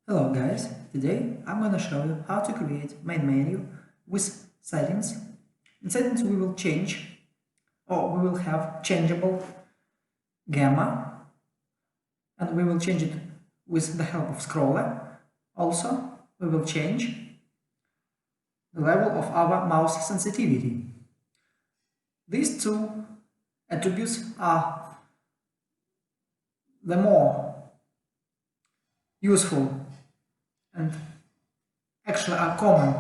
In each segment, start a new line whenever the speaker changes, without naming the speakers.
Hello guys, today I'm gonna show you how to create main menu with settings. In settings we will change or we will have changeable gamma and we will change it with the help of scroller. Also we will change the level of our mouse sensitivity. These two attributes are the more useful and actually are common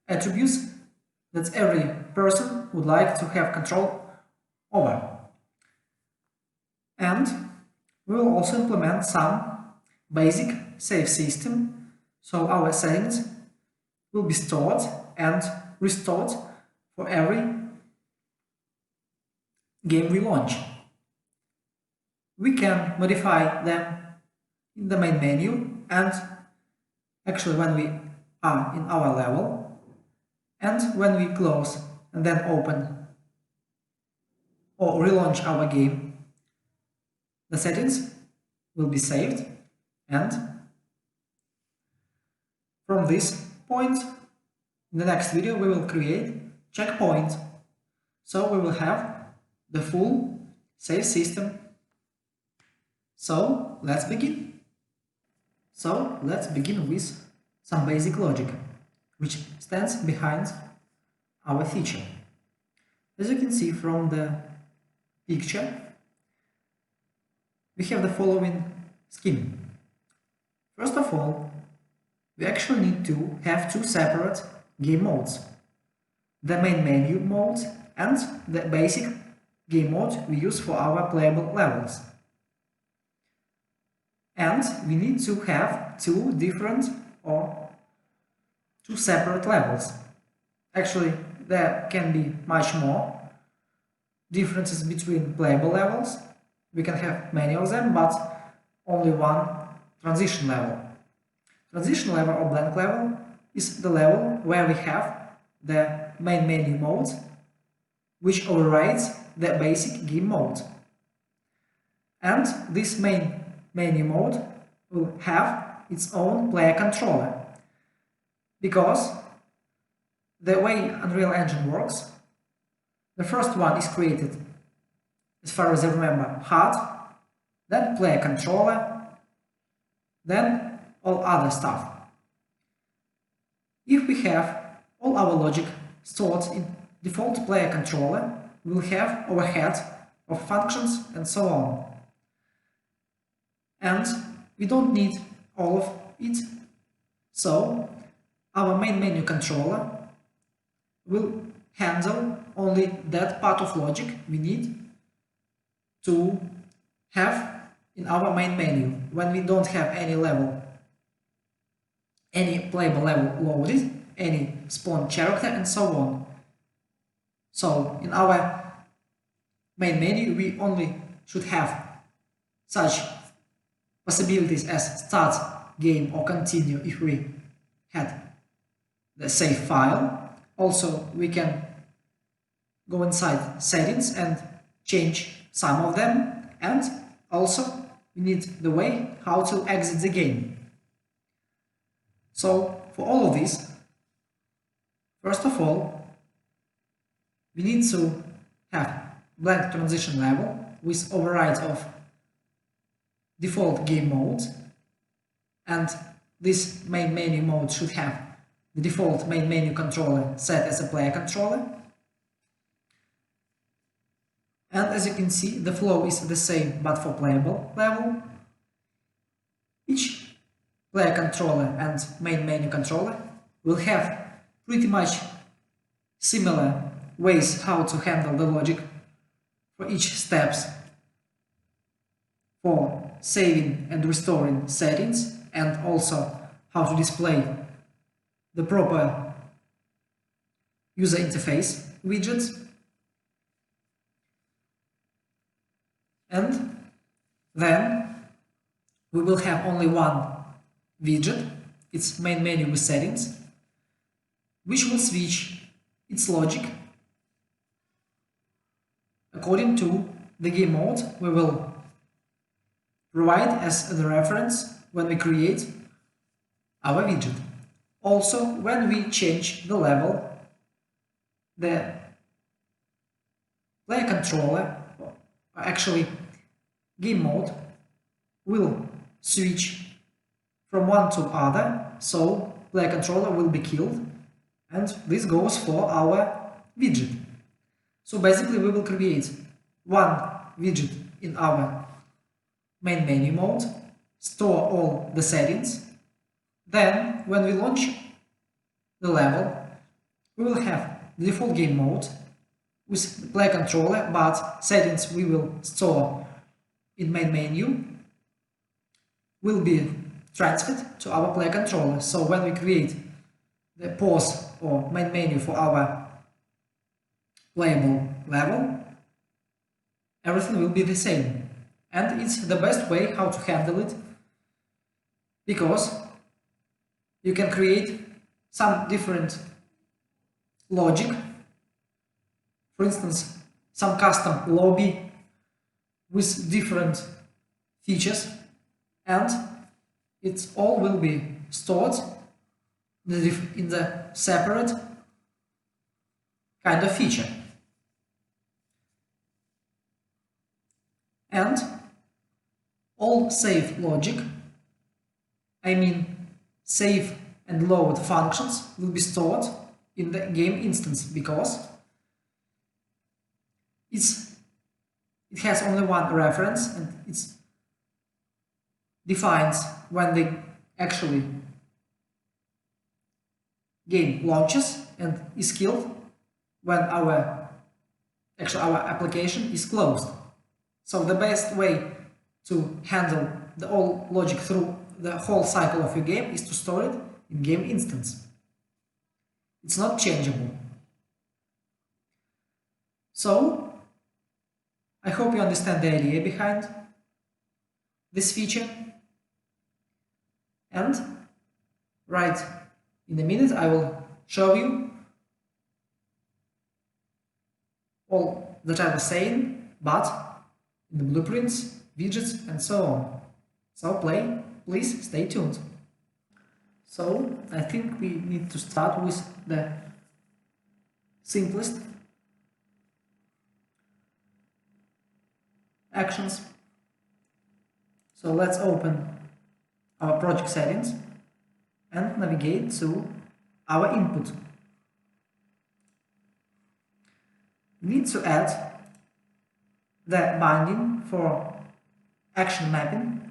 attributes that every person would like to have control over. And we will also implement some basic save system, so our settings will be stored and restored for every game we launch. We can modify them in the main menu and actually when we are in our level, and when we close and then open or relaunch our game, the settings will be saved, and from this point in the next video we will create checkpoint, so we will have the full save system. So let's begin. Let's begin with some basic logic, which stands behind our feature. As you can see from the picture, we have the following scheme. First of all, we actually need to have two separate game modes. The main menu mode and the basic game mode we use for our playable levels. And we need to have two different or two separate levels. Actually, there can be much more differences between playable levels. We can have many of them, but only one transition level. Transition level or blank level is the level where we have the main menu mode, which overrides the basic game mode. And this main menu mode will have its own player controller, because the way Unreal Engine works, the first one is created, as far as I remember, HUD, then player controller, then all other stuff. If we have all our logic stored in default player controller, we will have overhead of functions and so on. And we don't need all of it, so our main menu controller will handle only that part of logic we need to have in our main menu when we don't have any level, any playable level loaded, any spawned character and so on. So in our main menu we only should have such possibilities as start game or continue if we had the save file. Also, we can go inside settings and change some of them, and also we need the way how to exit the game. So for all of this, first of all, we need to have blank transition level with override of default game mode, and this main menu mode should have the default main menu controller set as a player controller. And as you can see, the flow is the same but for playable level. Each player controller and main menu controller will have pretty much similar ways how to handle the logic for each steps for saving and restoring settings, and also how to display the proper user interface widgets. And then we will have only one widget, its main menu with settings, which will switch its logic according to the game mode we will provide as the reference when we create our widget. Also, when we change the level, the player controller, or actually game mode, will switch from one to other, so player controller will be killed, and this goes for our widget. So basically we will create one widget in our main menu mode, store all the settings, then when we launch the level, we will have the default game mode with the player controller, but settings we will store in main menu will be transferred to our player controller. So when we create the pause or main menu for our playable level, everything will be the same. And it's the best way how to handle it, because you can create some different logic. For instance, some custom lobby with different features, and it all will be stored in the separate kind of feature. And all save logic, I mean save and load functions, will be stored in the game instance, because it has only one reference, and it defines when the actually game launches and is killed, when our application is closed. So the best way to handle the whole logic through the whole cycle of your game is to store it in game instance. It's not changeable. So I hope you understand the idea behind this feature, and right in a minute I will show you all that I was saying, but in the blueprints, widgets, and so on. So please stay tuned. So I think we need to start with the simplest actions. So let's open our project settings and navigate to our input. We need to add the binding for action mapping.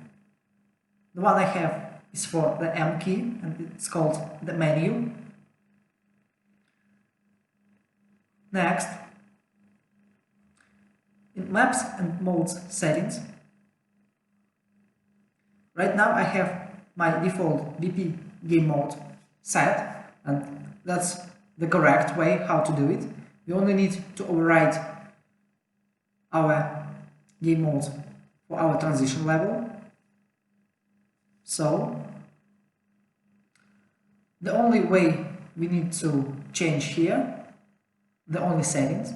The one I have is for the M key, and it's called the menu. Next, in maps and modes settings, right now I have my default BP game mode set, and that's the correct way how to do it. We only need to override our game mode for our transition level. So the only way we need to change here, the only settings,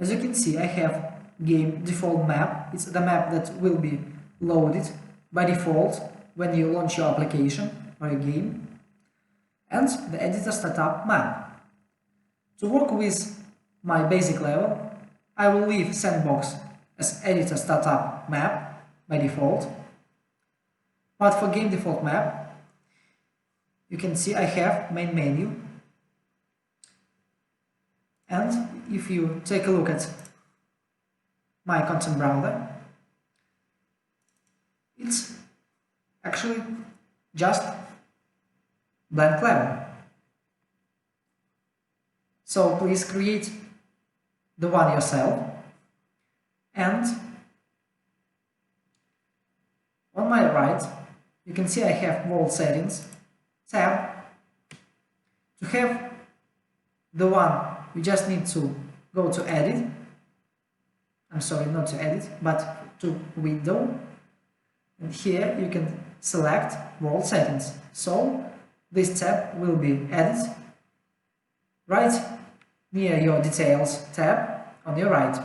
as you can see, I have game default map. It's the map that will be loaded by default when you launch your application or your game, and the editor startup map. To work with my basic level, I will leave sandbox as editor startup map by default. But for game default map, you can see I have main menu. And if you take a look at my content browser, it's actually just blank level. So please create the one yourself. And on my right, you can see I have world settings tab. To have the one, you just need to go to edit. I'm sorry, not to edit, but to window. And here you can select world settings. So this tab will be added right near your details tab on your right.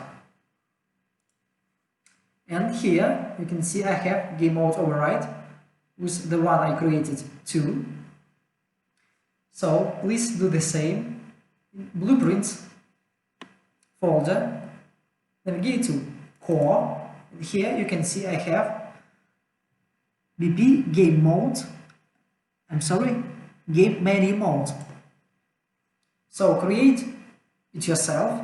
And here you can see I have game mode override with the one I created too. So please do the same. In Blueprints folder, navigate to Core, and here you can see I have BP Game Mode, Game Menu Mode. So create it yourself.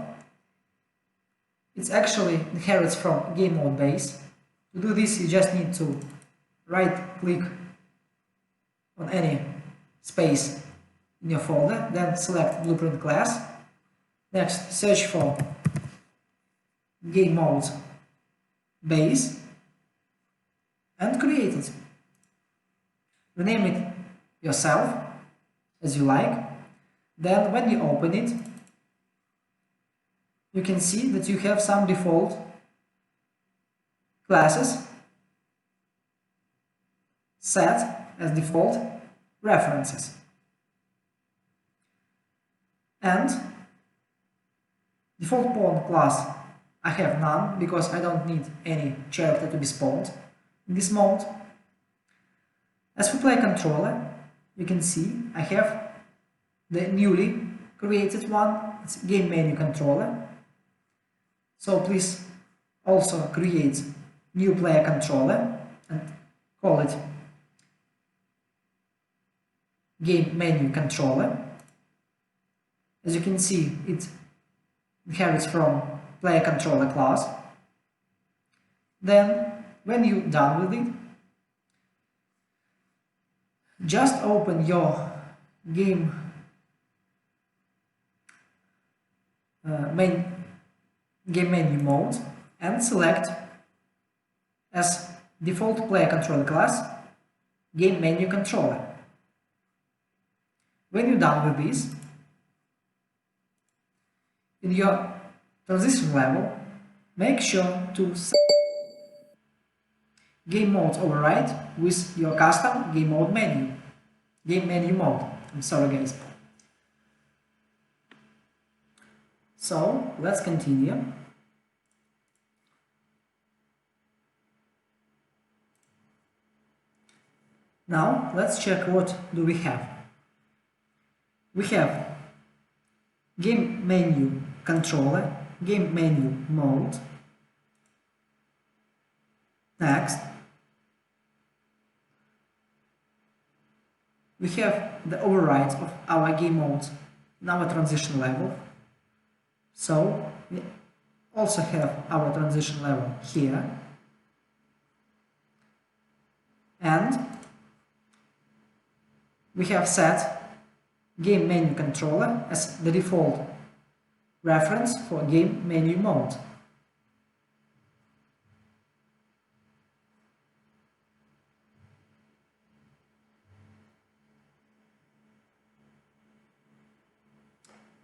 It actually inherits from game mode base. To do this, you just need to right click on any space in your folder, then select Blueprint class. Next, search for game mode base and create it. Rename it yourself as you like. Then when you open it, you can see that you have some default classes set as default references. And default pawn class I have none because I don't need any character to be spawned in this mode. As for player controller, you can see I have the newly created one, it's game menu controller. So please also create new player controller and call it game menu controller. As you can see, it inherits from player controller class. Then when you're done with it, just open your game menu mode and select as default player controller class game menu controller. When you're done with this, in your transition level, make sure to set game mode override with your custom game menu mode. I'm sorry guys. So let's continue. Now let's check what do we have. We have game menu controller, game menu mode. Next, we have the overrides of our game modes in our transition level. So we also have our transition level here. And we have set game menu controller as the default reference for game menu mode.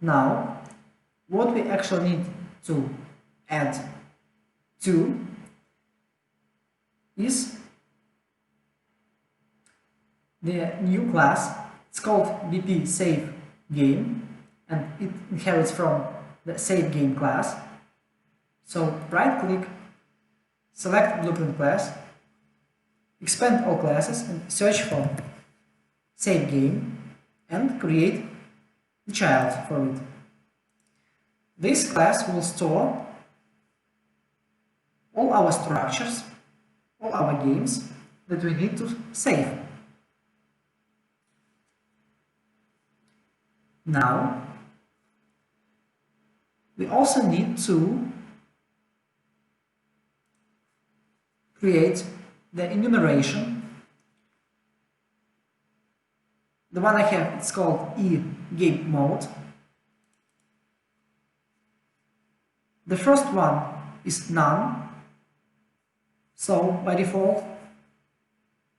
Now, what we actually need to add to is the new class. It's called BP Save Game and it inherits from the Save Game class. So right click, select Blueprint class, expand all classes and search for Save Game and create the child for it. This class will store all our structures, all our games that we need to save. Now, we also need to create the enumeration. The one I have, it's called E-Game Mode. The first one is none, so by default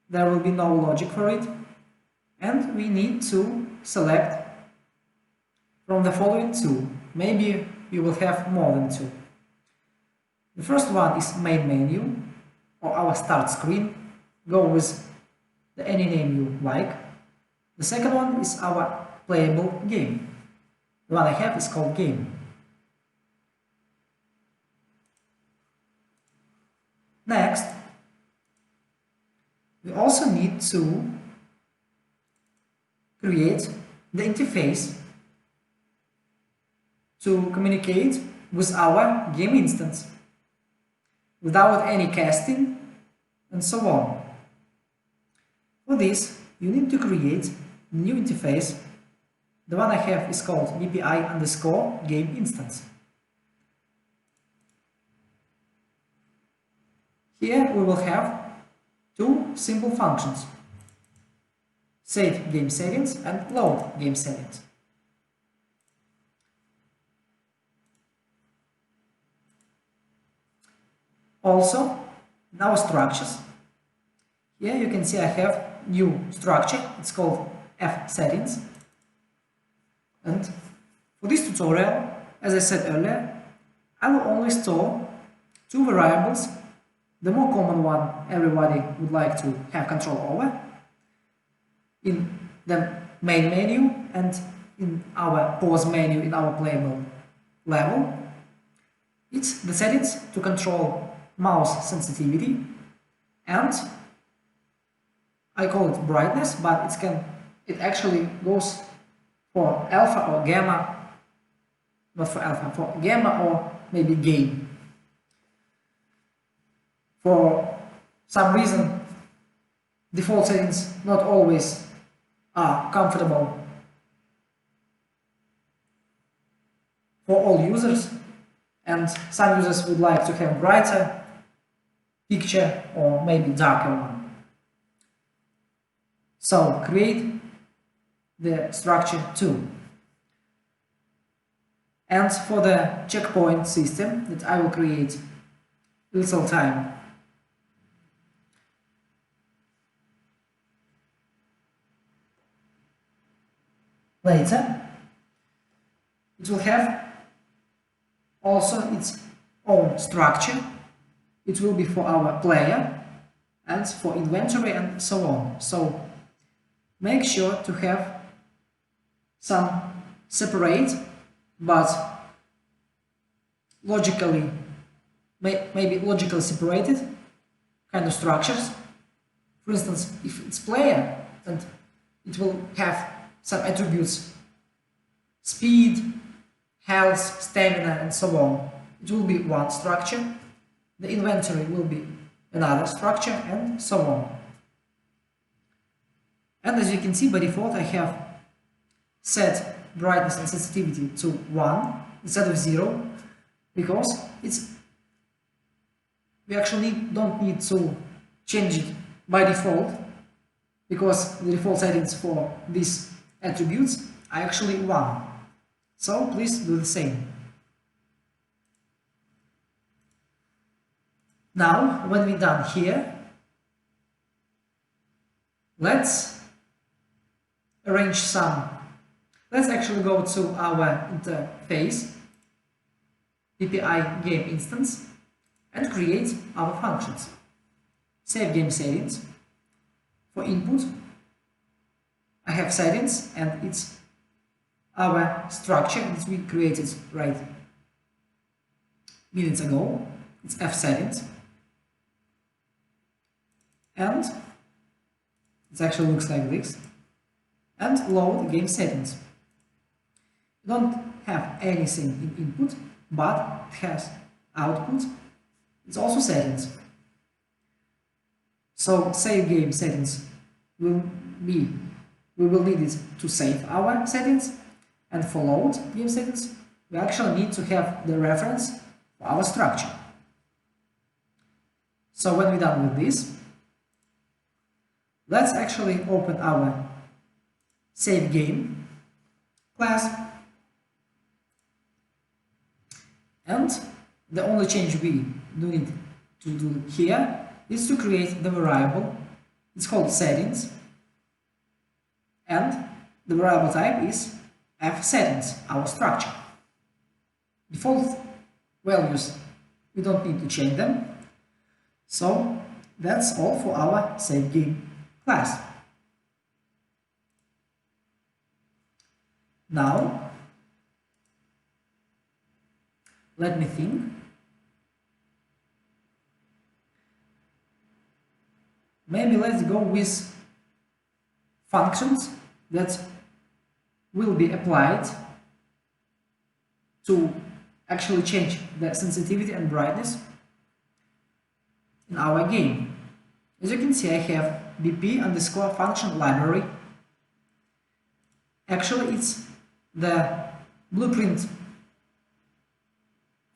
there will be no logic for it, and we need to select from the following two. Maybe you will have more than two. The first one is main menu or our start screen. Go with any name you like. The second one is our playable game. The one I have is called game. Next, we also need to create the interface to communicate with our game instance without any casting and so on. For this, you need to create a new interface. The one I have is called VPI_game instance. Here we will have two simple functions: save game settings and load game settings. Also, in our structures, here you can see I have new structure, it's called f_settings. And for this tutorial, as I said earlier, I will only store two variables. The more common one everybody would like to have control over in the main menu and in our pause menu in our playable level. It's the settings to control mouse sensitivity, and I call it brightness, but it actually goes for alpha or gamma, not for alpha, for gamma or maybe gain. For some reason, default settings not always are comfortable for all users, and some users would like to have brighter picture or maybe darker one. So create the structure 2. And for the checkpoint system that I will create little time later, it will have also its own structure. It will be for our player and for inventory and so on. So make sure to have some separate but logically, maybe logically separated kind of structures. For instance, if it's player, and it will have some attributes: speed, health, stamina, and so on. It will be one structure. The inventory will be another structure, and so on. And as you can see, by default I have set brightness and sensitivity to 1 instead of 0, because we actually don't need to change it by default, because the default settings for these attributes are actually 1. So please do the same. Now, when we're done here, let's arrange some. Let's actually go to our interface, VPI game instance, and create our functions. Save game settings. For input, I have settings, and it's our structure that we created right minutes ago. It's f_settings, and it actually looks like this. And load game settings. You don't have anything in input, but it has output. It's also settings. So save game settings we will need it to save our settings, and for load game settings we actually need to have the reference for our structure. So when we're done with this, let's actually open our save game class, and the only change we do need to do here is to create the variable. It's called settings, and the variable type is f_settings, our structure. Default values, we don't need to change them. So that's all for our save game class. Now, let me think. maybe let's go with functions that will be applied to actually change the sensitivity and brightness in our game. As you can see, I have bp underscore function library. Actually, it's the blueprint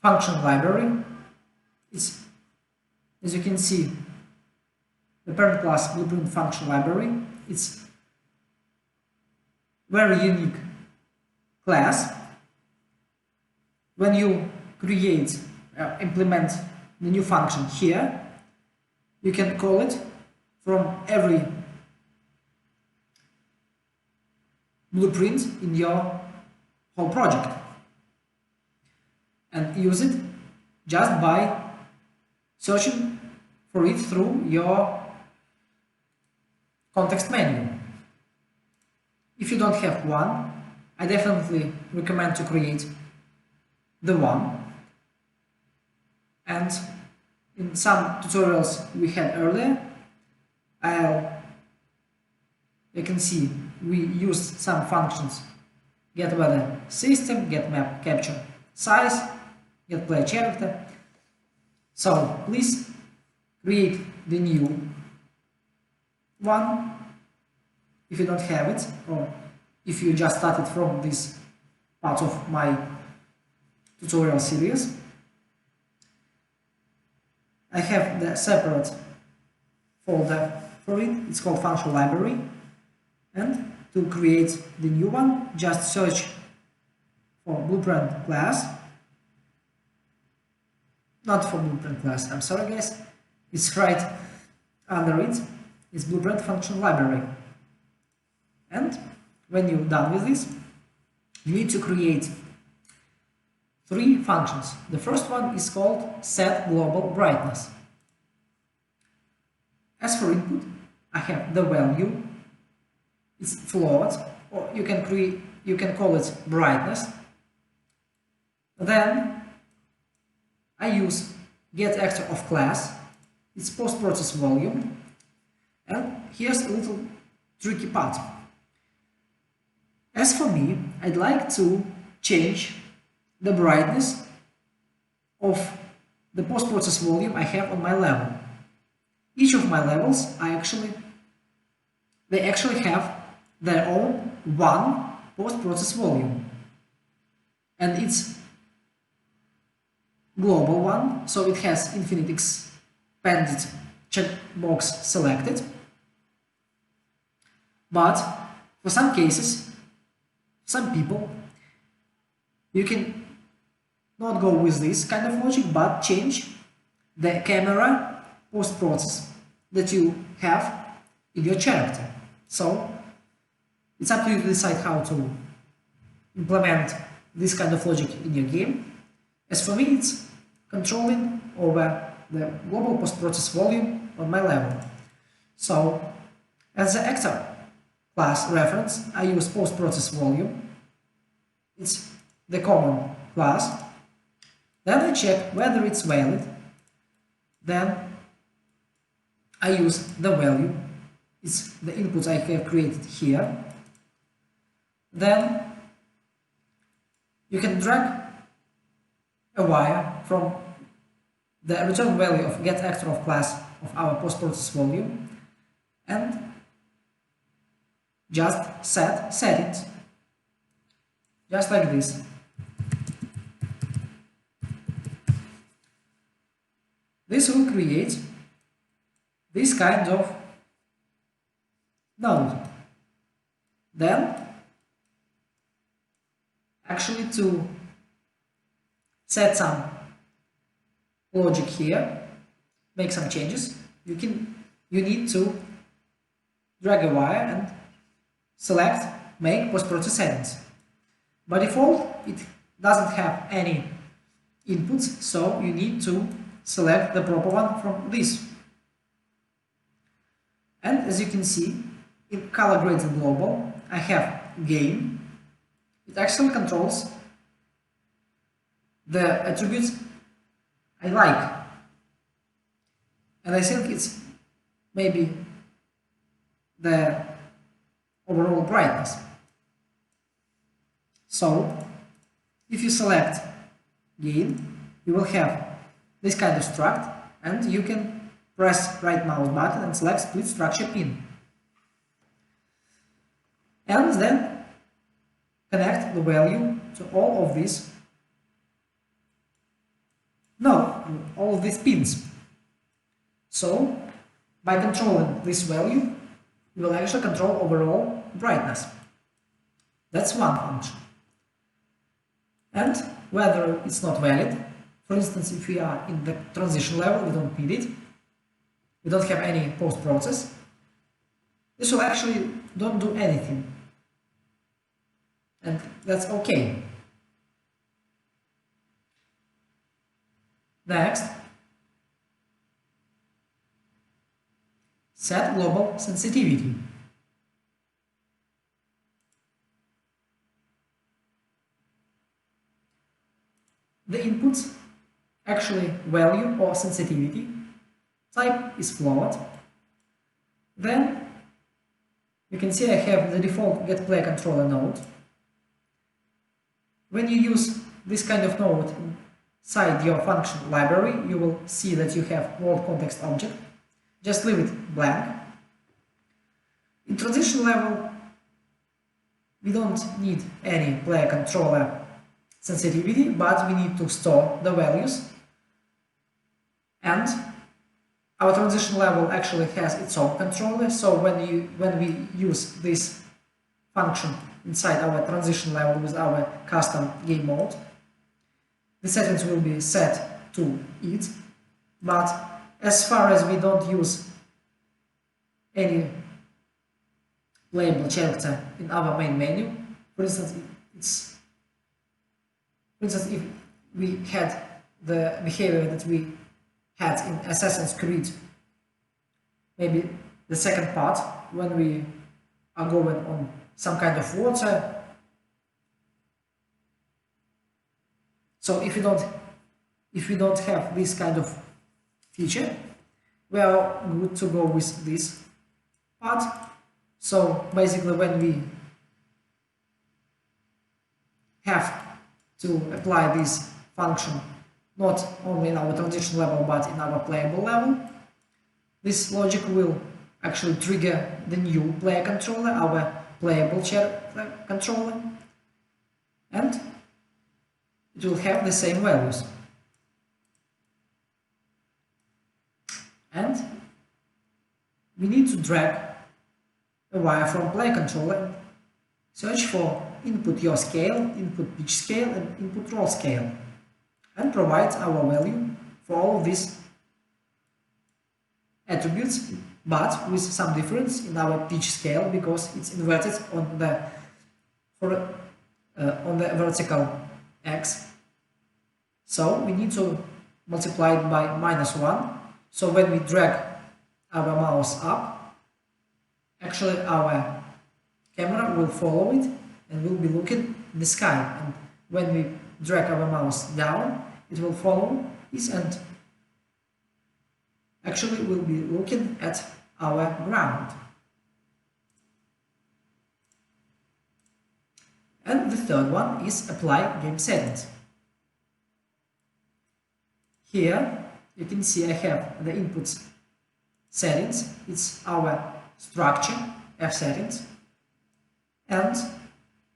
function library. It's, as you can see, the parent class blueprint function library. It's very unique class. When you create, implement the new function here, you can call it from every blueprint in your whole project and use it just by searching for it through your context menu. If you don't have one, I definitely recommend to create the one. And in some tutorials we had earlier, you can see we used some functions: get weather system, get map capture size, get player character. So please create the new one if you don't have it, or if you just started from this part of my tutorial series. I have the separate folder for it. It's called function library. And to create the new one, just search for blueprint class. Not for blueprint class, I'm sorry guys. It's right under it. It's blueprint function library. And when you're done with this, you need to create 3 functions. The first one is called set global brightness. As for input, I have the value. It's float, or you can call it brightness. Then I use get actor of class. It's post-process volume. And here's a little tricky part. As for me, I'd like to change the brightness of the post-process volume I have on my level. Each of my levels they actually have their own one post-process volume, and it's global one, so it has infinite expanded checkbox selected. But for some cases, some people, you can not go with this kind of logic, but change the camera post-process that you have in your character. So it's up to you to decide how to implement this kind of logic in your game. As for me, it's controlling over the global post-process volume on my level. So as the actor class reference, I use post-process volume. It's the common class. Then I check whether it's valid. Then I use the value. It's the inputs I have created here. Then you can drag a wire from the return value of get actor of class of our post-process volume and just set it just like this. This will create this kind of node. Then actually to set some logic here, make some changes, you need to drag a wire and select make post-process settings. By default, it doesn't have any inputs, so you need to select the proper one from this. And as you can see, in color graded global, I have game. It actually controls the attributes I like. And I think it's maybe the overall brightness. So if you select gain, you will have this kind of struct, and you can press right mouse button and select split structure pin. And then connect the value to all of these, all of these pins. So by controlling this value, you will actually control overall brightness. That's one function. And whether it's not valid, for instance, if we are in the transition level, we don't need it, we don't have any post-process, this will actually don't do anything. And that's okay. Next, set global sensitivity. The inputs actually value or sensitivity type is float. Then you can see I have the default getPlayController node. When you use this kind of node inside your function library, you will see that you have world context object. Just leave it blank. In transition level, we don't need any player controller sensitivity, but we need to store the values. And our transition level actually has its own controller, so when we use this function inside our transition level with our custom game mode, the settings will be set to it, but as far as we don't use any playable character in our main menu, for instance, if we had the behavior that we had in Assassin's Creed, maybe the second part, when we are going on some kind of water. So if we don't have this kind of feature, we are good to go with this part. So basically, when we have to apply this function not only in our transition level but in our playable level, this logic will actually trigger the new player controller, our playable controller, and it will have the same values. And we need to drag a wire from player controller, search for input yaw scale, input pitch scale, and input roll scale, and provide our value for all these attributes, but with some difference in our pitch scale because it's inverted on the vertical x. So we need to multiply it by -1. So when we drag our mouse up, actually our camera will follow it and will be looking in the sky. And when we drag our mouse down, it will follow this and actually will be looking at our ground. And the third one is apply game settings. Here you can see I have the inputs settings, it's our structure, F settings, and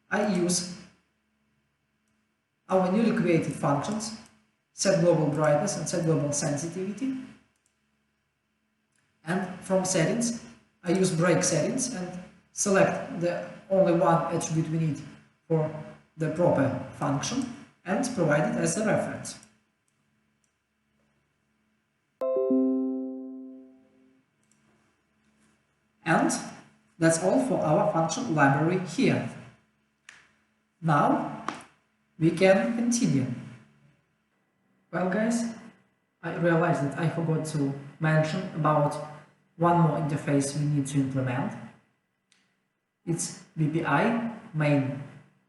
I use our newly created functions, set global brightness and set global sensitivity. And from settings, I use break settings and select the only one attribute we need for the proper function and provide it as a reference. And that's all for our function library here. Now we can continue. Well guys, I realized that I forgot to mention about one more interface we need to implement. It's BPI main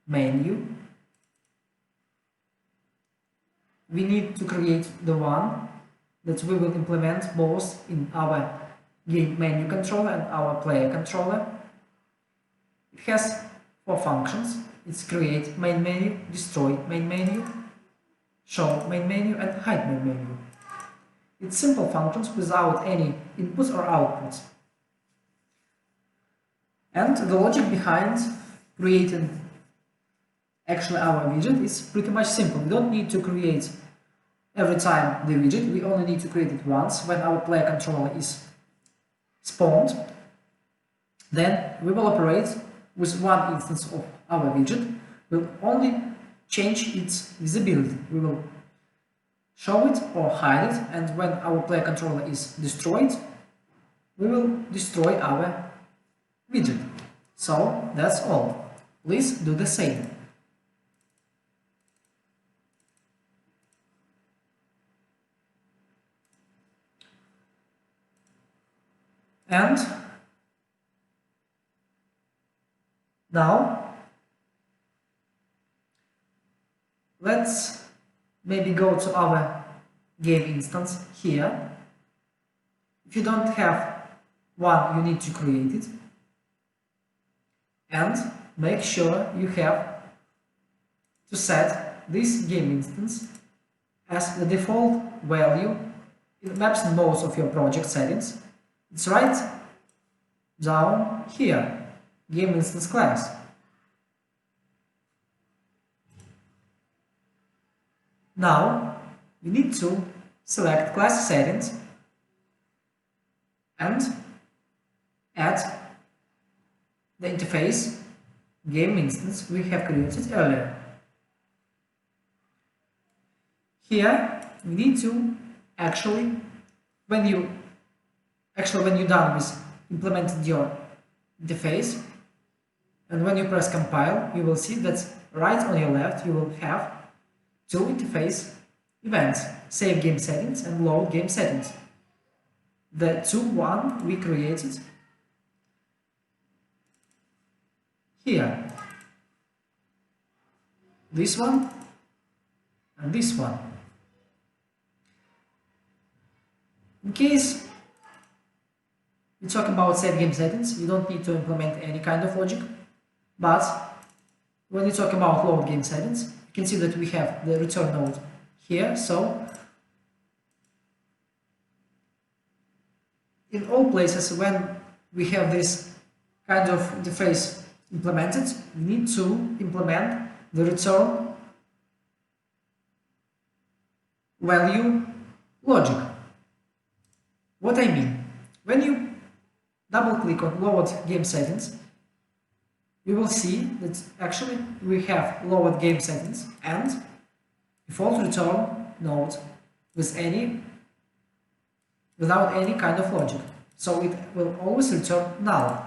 menu. We need to create the one that we will implement both in our game menu controller and our player controller. It has 4 functions. It's create main menu, destroy main menu, show main menu, and hide main menu. It's simple functions without any inputs or outputs. And the logic behind creating actually our widget is pretty much simple. We don't need to create every time the widget, we only need to create it once when our player controller is spawned. Then we will operate with one instance of our widget. We'll only change its visibility. We will show it or hide it, and when our player controller is destroyed, we will destroy our widget. So that's all. Please do the same. And now let's maybe go to our game instance here. If you don't have one, you need to create it. And make sure you have to set this game instance as the default value. It maps in most of your project settings. It's right down here, game instance class. Now we need to select class settings and add the interface game instance we have created earlier. Here we need to when you're done with implementing your interface, and when you press compile, you will see that right on your left you will have 2 interface events: save game settings and load game settings. The one we created here, this one and this one. In case we talk about save game settings, you don't need to implement any kind of logic, but when you talk about load game settings, you can see that we have the return node here. So in all places when we have this kind of interface implemented, we need to implement the return value logic. What I mean, when you double click on load game settings, you will see that actually we have lowered game settings and default return node without any kind of logic. So it will always return null.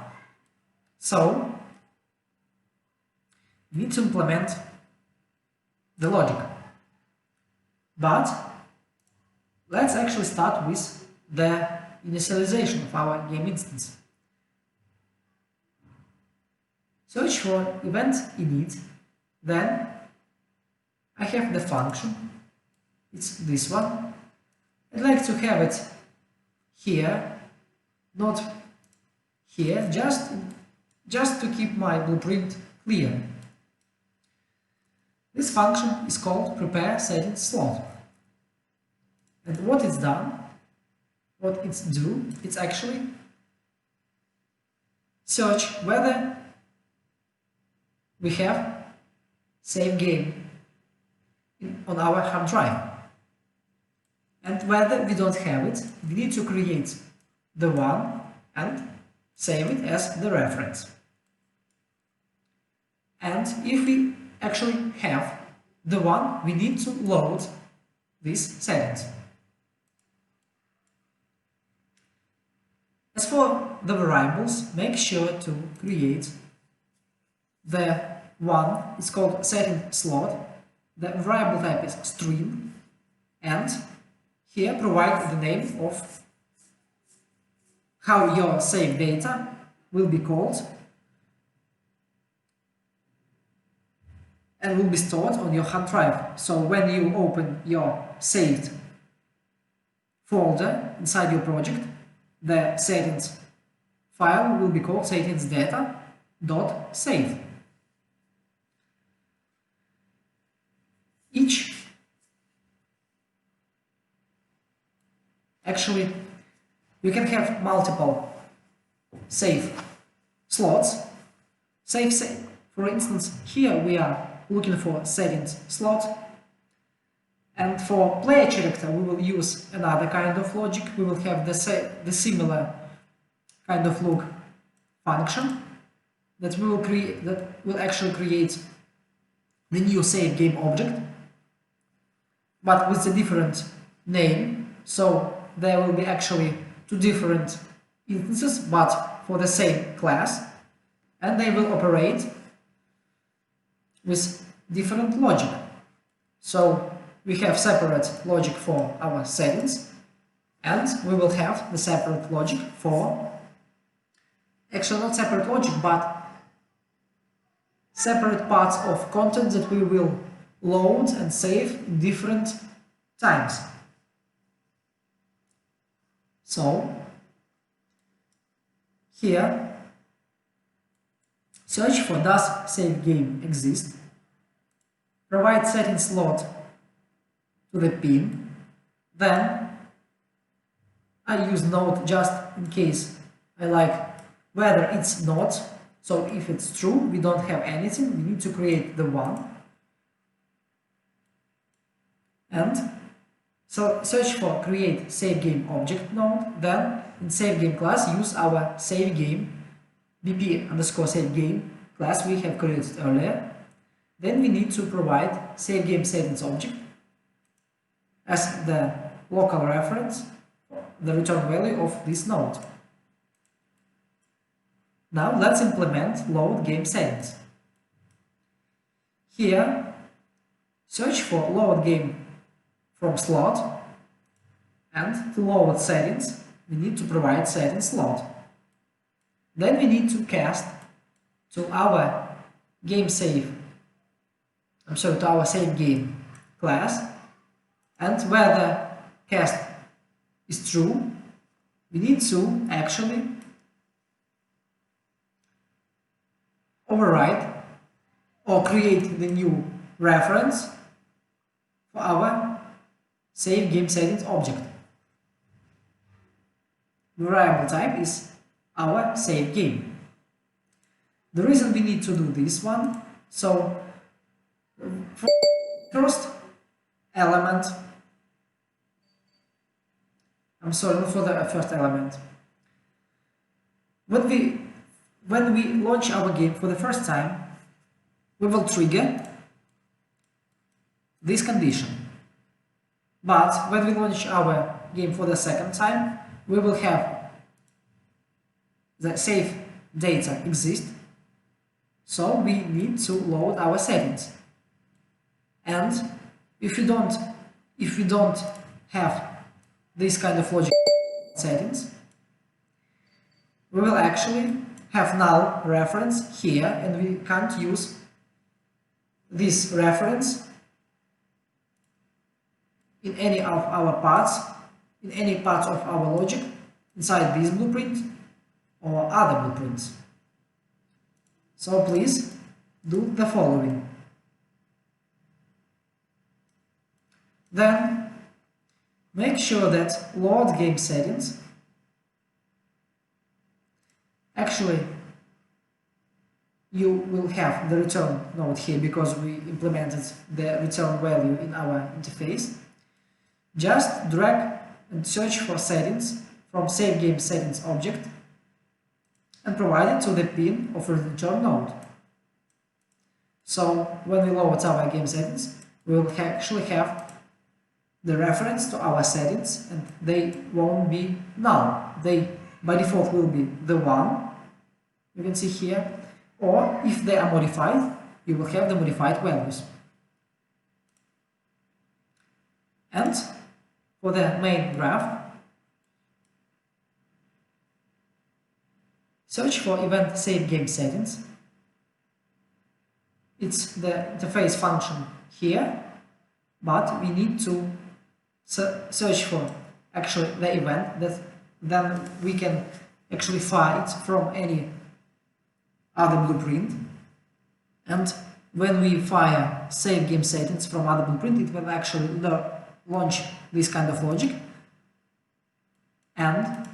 So we need to implement the logic. But let's actually start with the initialization of our game instance. Search for event init, then I have the function, it's this one. I'd like to have it here, not here, just to keep my blueprint clear. This function is called prepare settings slot. And what it's actually search whether we have save game on our hard drive. And whether we don't have it, we need to create the one and save it as the reference. And if we actually have the one, we need to load these settings. As for the variables, make sure to create the one, it's called setting slot. The variable type is string, and here provide the name of how your saved data will be called and will be stored on your hard drive. So when you open your saved folder inside your project, the settings file will be called settings data.save. Actually, you can have multiple save slots. For instance, here we are looking for settings slot, and for player character we will use another kind of logic. We will have the similar kind of look function that will actually create the new save game object, but with a different name. So there will be actually two different instances, but for the same class, and they will operate with different logic. So we have separate logic for our settings, and we will have the separate logic for, actually not separate logic, but separate parts of content that we will load and save in different times. So here, search for does save game exist, provide setting slot to the pin, then I use note just in case I like whether it's not. So if it's true, we don't have anything, we need to create the one. And so search for create save game object node, then in save game class use our save game bp_save game class we have created earlier. Then we need to provide save game settings object as the local reference, the return value of this node. Now let's implement load game settings. Here, search for load game from slot, and to load settings we need to provide setting slot. Then we need to cast to our to our save game class, and where the cast is true, we need to actually override or create the new reference for our save game settings object. The variable type is our save game. The reason we need to do this one, so for first element, I'm sorry, not for the first element. When we launch our game for the first time, we will trigger this condition. But when we launch our game for the second time, we will have the save data exist, so we need to load our settings. And if we don't have this kind of logic settings, we will actually have null reference here, and we can't use this reference in any of our parts, in any part of our logic inside this blueprint or other blueprints. So please do the following. Then make sure that load game settings, actually you will have the return node here because we implemented the return value in our interface. Just drag and search for settings from save game settings object and provide it to the pin of the return node. So when we load our game settings, we will actually have the reference to our settings, and they won't be null. They by default will be the one you can see here, or if they are modified, you will have the modified values. And for the main graph, search for event save game settings. It's the interface function here, but we need to search for actually the event that then we can actually fire it from any other blueprint. And when we fire save game settings from other blueprint, it will actually launch this kind of logic, and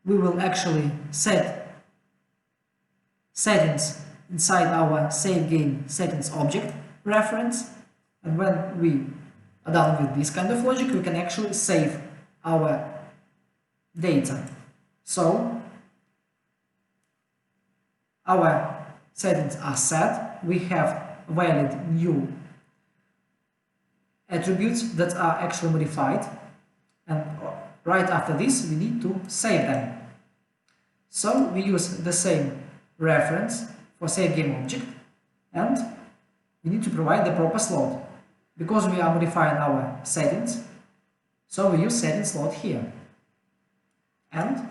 we will actually set settings inside our save game settings object reference, and when we are done with this kind of logic, we can actually save our data. So our settings are set, we have valid new attributes that are actually modified, and right after this we need to save them. So we use the same reference for save game object, and we need to provide the proper slot because we are modifying our settings, so we use setting slot here. And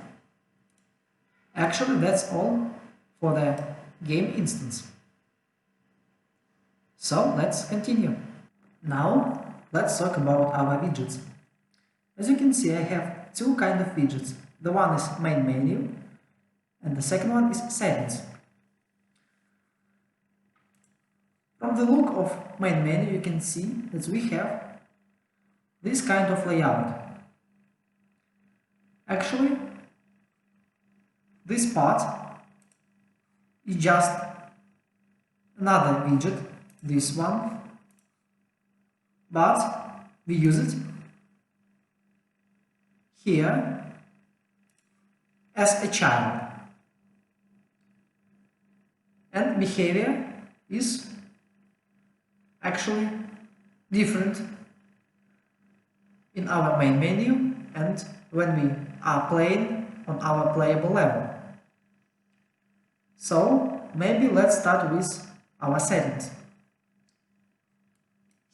actually that's all for the game instance. So let's continue. Now let's talk about our widgets. As you can see, I have two kinds of widgets. The one is main menu and the second one is settings. From the look of main menu, you can see that we have this kind of layout. Actually, this part is just another widget, this one, but we use it here as a child, and behavior is actually different in our main menu and when we are playing on our playable level. So maybe let's start with our settings.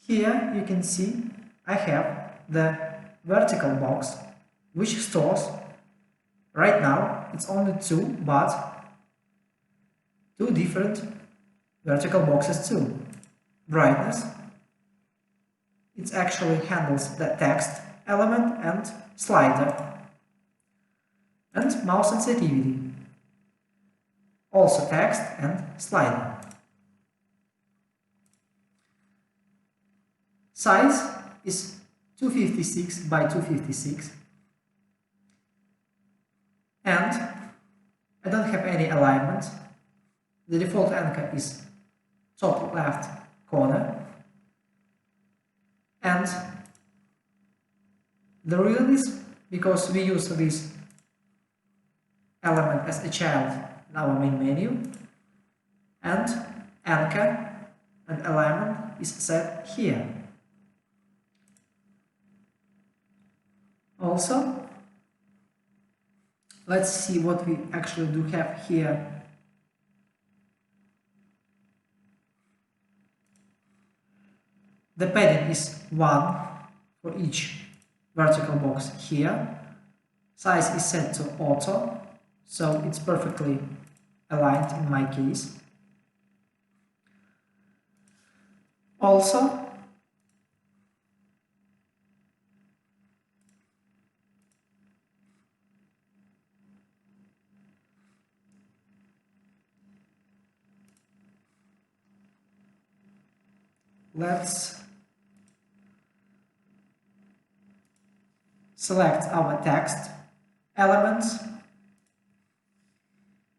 Here you can see I have the vertical box which stores, right now it's only two, but two different vertical boxes too. Brightness, it actually handles the text element and slider, and mouse sensitivity, also text and slider. Size is 256 by 256, and I don't have any alignment. The default anchor is top left corner, and the reason is because we use this element as a child in our main menu, and anchor and alignment is set here. Also, let's see what we actually do have here. The padding is 1 for each vertical box here. Size is set to auto, so it's perfectly aligned in my case. Also, let's select our text elements.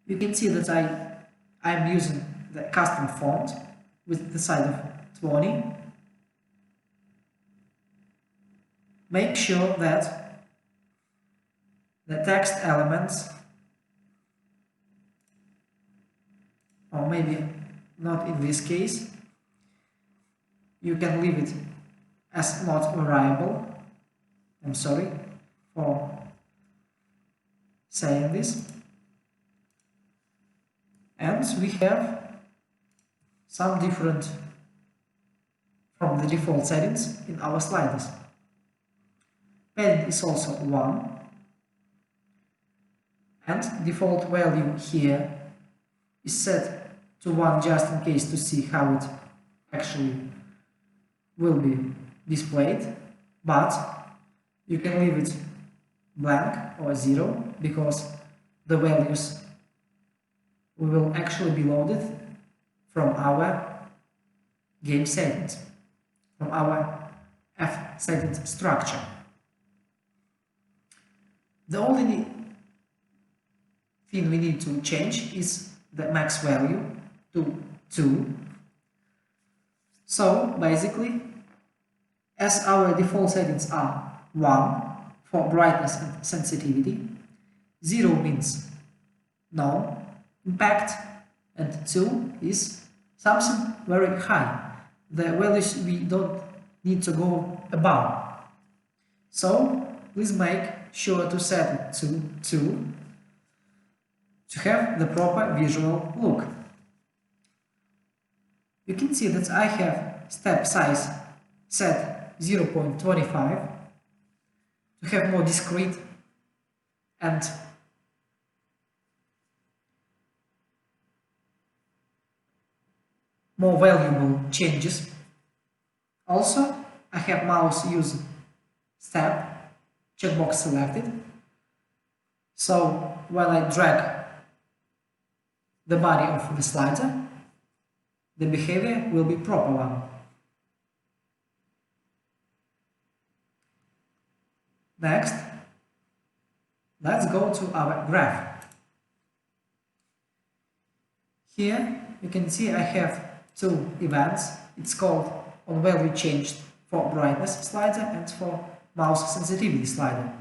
You can see that I'm using the custom font with the size of 20. Make sure that the text elements, or maybe not in this case, you can leave it as not variable. I'm sorry for saying this. And we have some different from the default settings in our sliders. Padding is also 1, and default value here is set to 1 just in case to see how it actually will be displayed, but you can leave it blank or 0 because the values will actually be loaded from our game settings, from our F settings structure. The only thing we need to change is the max value to 2. So basically, as our default settings are 1 for brightness and sensitivity, 0 means no impact, and 2 is something very high, the values we don't need to go above. So please make sure to set it to 2 to have the proper visual look. You can see that I have step size set 0.25 to have more discrete and more valuable changes. Also, I have mouse use step checkbox selected, so when I drag the body of the slider, the behavior will be proper one. Next, let's go to our graph. Here you can see I have two events. It's called on value changed for brightness slider and for mouse sensitivity slider.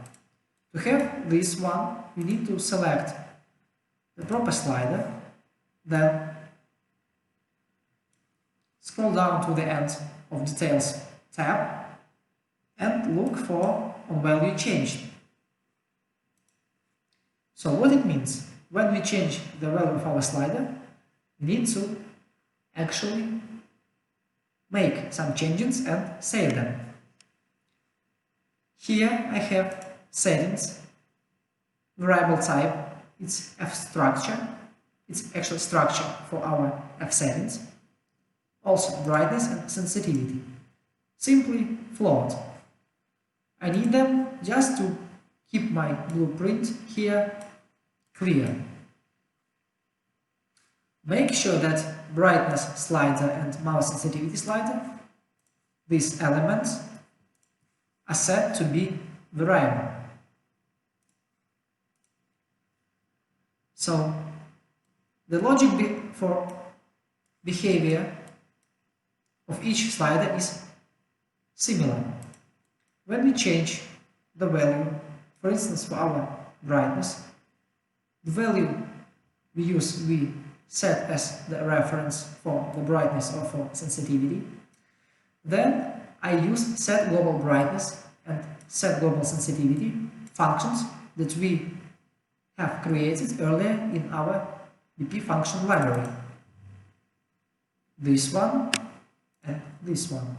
To have this one, you need to select the proper slider, then scroll down to the end of Details tab and look for on value changed. So what it means, when we change the value of our slider, we need to actually make some changes and save them. Here I have settings, variable type, it's F structure, it's actual structure for our F settings, also brightness and sensitivity, simply float. I need them just to keep my blueprint here clear. Make sure that brightness slider and mouse sensitivity slider, these elements, are set to be variable. So the logic for behavior of each slider is similar. When we change the value, for instance for our brightness, the value we set as the reference for the brightness or for sensitivity, then I use set global brightness and set global sensitivity functions that we have created earlier in our BP function library. This one and this one.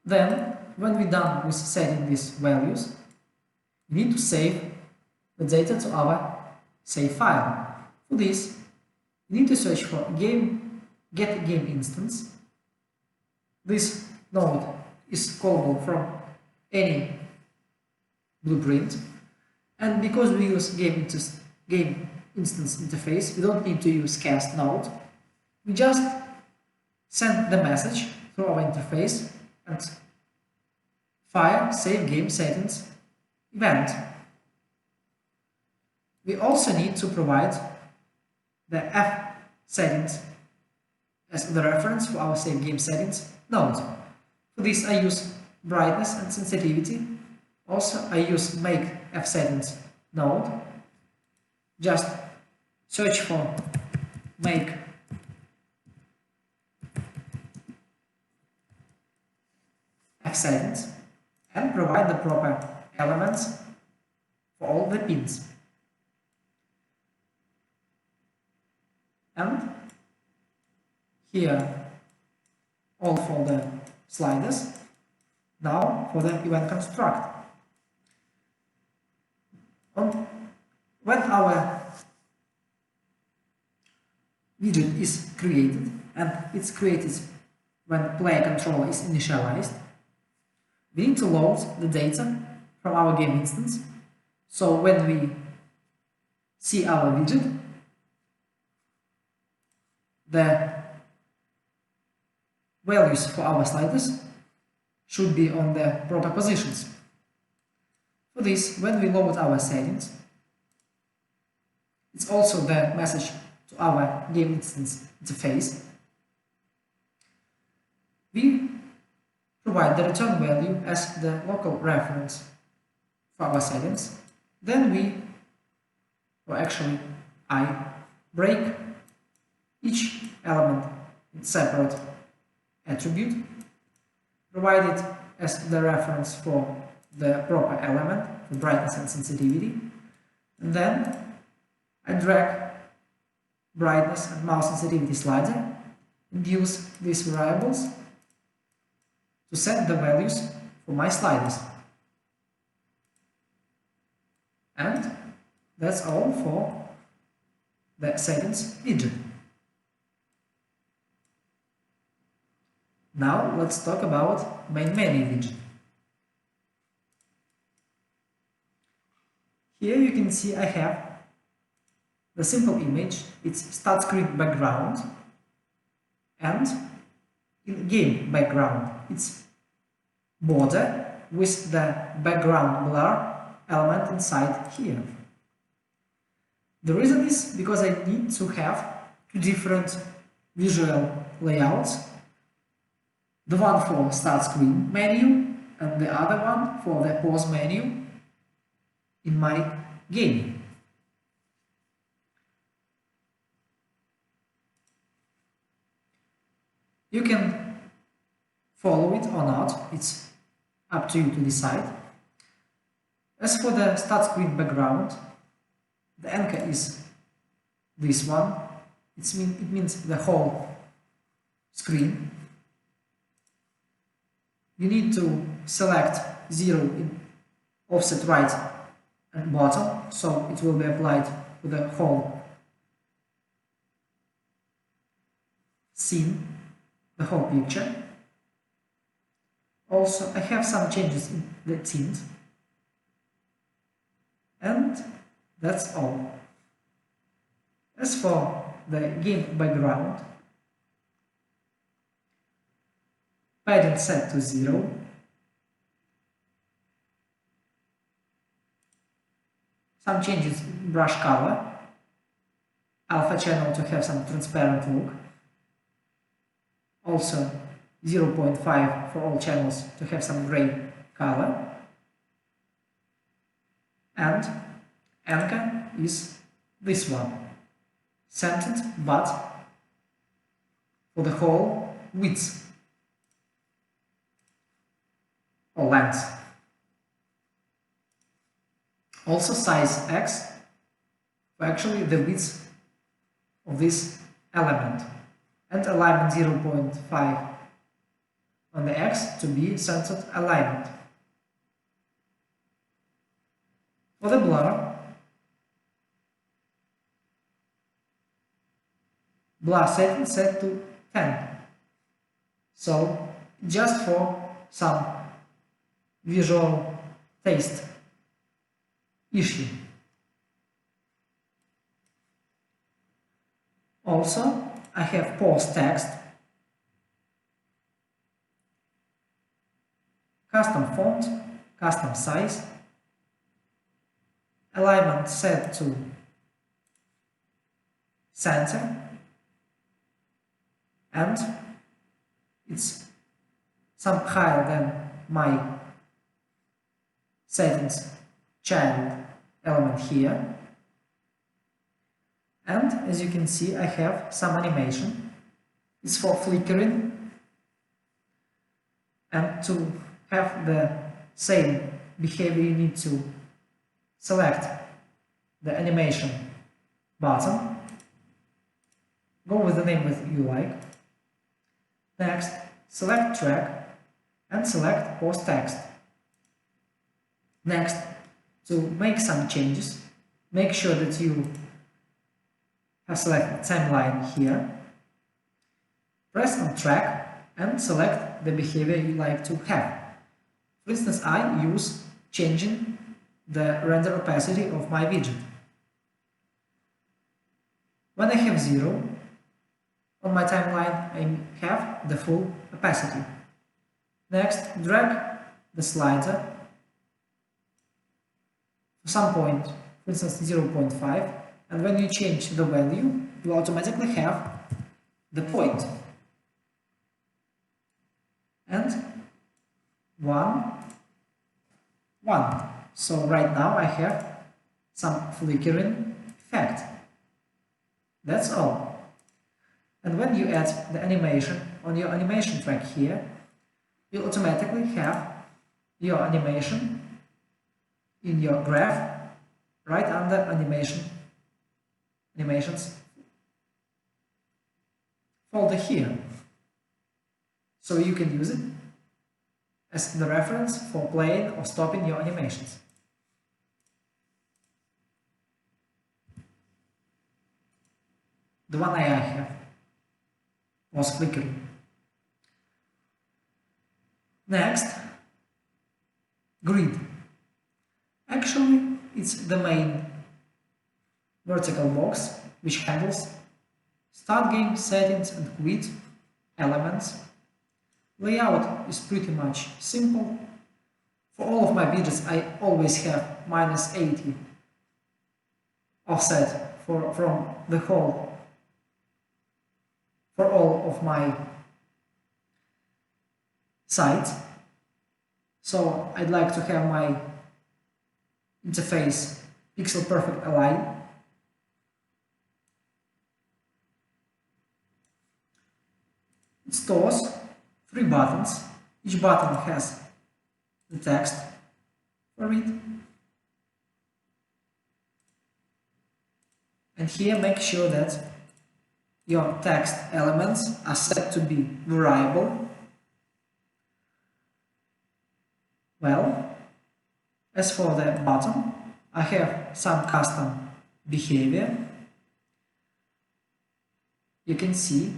Then, when we're done with setting these values, we need to save the data to our save file. For this, we need to search for get game instance. This node is callable from any blueprint, and because we use game instance interface, we don't need to use cast node. We just send the message through our interface and fire save game settings event. We also need to provide the F settings as the reference for our save game settings node. For this I use brightness and sensitivity. Also I use make F settings node. Just search for make F settings and provide the proper elements for all the pins. And here all for the sliders. Now for the event construct. When our widget is created, and it's created when player controller is initialized, we need to load the data from our game instance. So when we see our widget, the values for our sliders should be on the proper positions. For this, when we load our settings, it's also the message to our game instance interface. We provide the return value as the local reference for our settings. Then I break each element in separate attribute, provide it as the reference for the proper element, the brightness and sensitivity, and then I drag brightness and mouse sensitivity slider and use these variables to set the values for my sliders. And that's all for the settings widget. Now let's talk about main menu widget. Here you can see I have the simple image, it's start screen background, and in game background it's border with the background blur element inside here. The reason is because I need to have two different visual layouts, the one for start screen menu and the other one for the pause menu in my game. You can follow it or not, it's up to you to decide. As for the start screen background, the anchor is this one. It means the whole screen. You need to select 0 in offset right and bottom, so it will be applied to the whole scene, the whole picture. Also, I have some changes in the tint. And that's all. As for the game background, padding set to 0, some changes in brush color, alpha channel to have some transparent look, also 0.5 for all channels to have some gray color, and anchor is this one, centered but for the whole width or length. Also size X for actually the width of this element, and alignment 0.5 on the X to be centered alignment. For the blur setting set to 10. So just for some visual taste issue. Also, I have pause text, custom font, custom size, alignment set to center, and it's some higher than my settings child element here. And as you can see, I have some animation. It's for flickering, and to have the same behavior you need to select the animation button, go with the name that you like, next select track and select pause text. Next, to make some changes, make sure that you have selected timeline here, press on track and select the behavior you like to have. For instance, I use changing the render opacity of my widget. When I have 0, on my timeline I have the full opacity. Next, drag the slider for some point, for instance 0.5, and when you change the value, you automatically have the point. And 1, 1. So right now I have some flickering effect. That's all. And when you add the animation on your animation track here, you automatically have your animation in your graph right under animations folder here. So you can use it as the reference for playing or stopping your animations. The one I have was flickering. Next, grid. Actually, it's the main vertical box which handles start game settings and grid elements. Layout is pretty much simple. For all of my widgets, I always have -80 offset from the whole for all of my sites. So I'd like to have my interface pixel perfect aligned. It stores 3 buttons. Each button has the text for it. And here make sure that your text elements are set to be variable. Well, as for the button, I have some custom behavior. You can see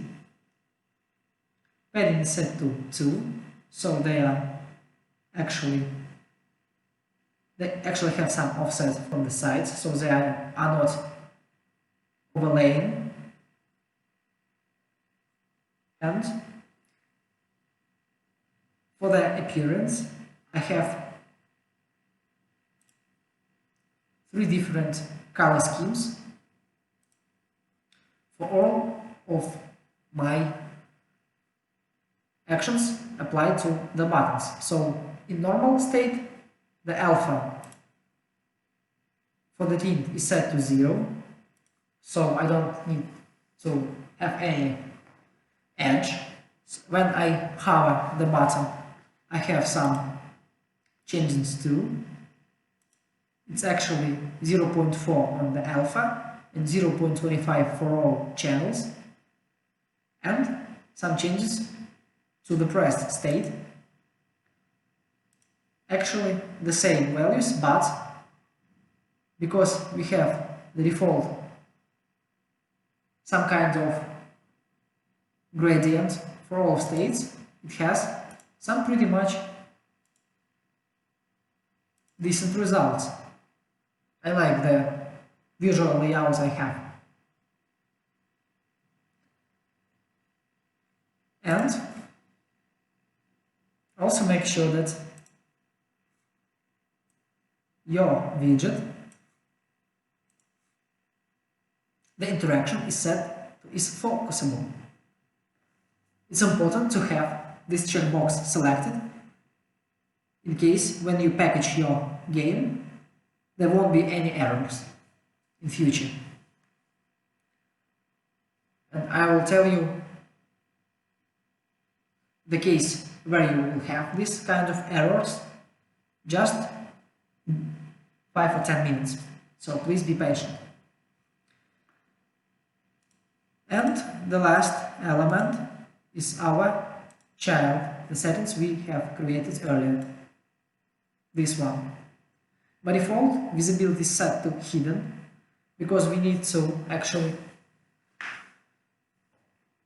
padding is set to 2, so they actually have some offset from the sides, so they are not overlaying. And for the appearance, I have 3 different color schemes for all of my actions applied to the buttons. So in normal state, the alpha for the tint is set to 0, so I don't need to have any edge. When I hover the button, I have some changes too. It's actually 0.4 on the alpha and 0.25 for all channels, and some changes to the pressed state. Actually the same values, but because we have the default some kind of gradient for all states, it has some pretty much decent results. I like the visual layouts I have. And also make sure that your widget, the interaction is set to is focusable. It's important to have this checkbox selected in case when you package your game there won't be any errors in future. And I will tell you the case where you will have this kind of errors just 5 or 10 minutes, so please be patient. And the last element is our child, the settings we have created earlier, this one. By default, visibility is set to hidden because we need to actually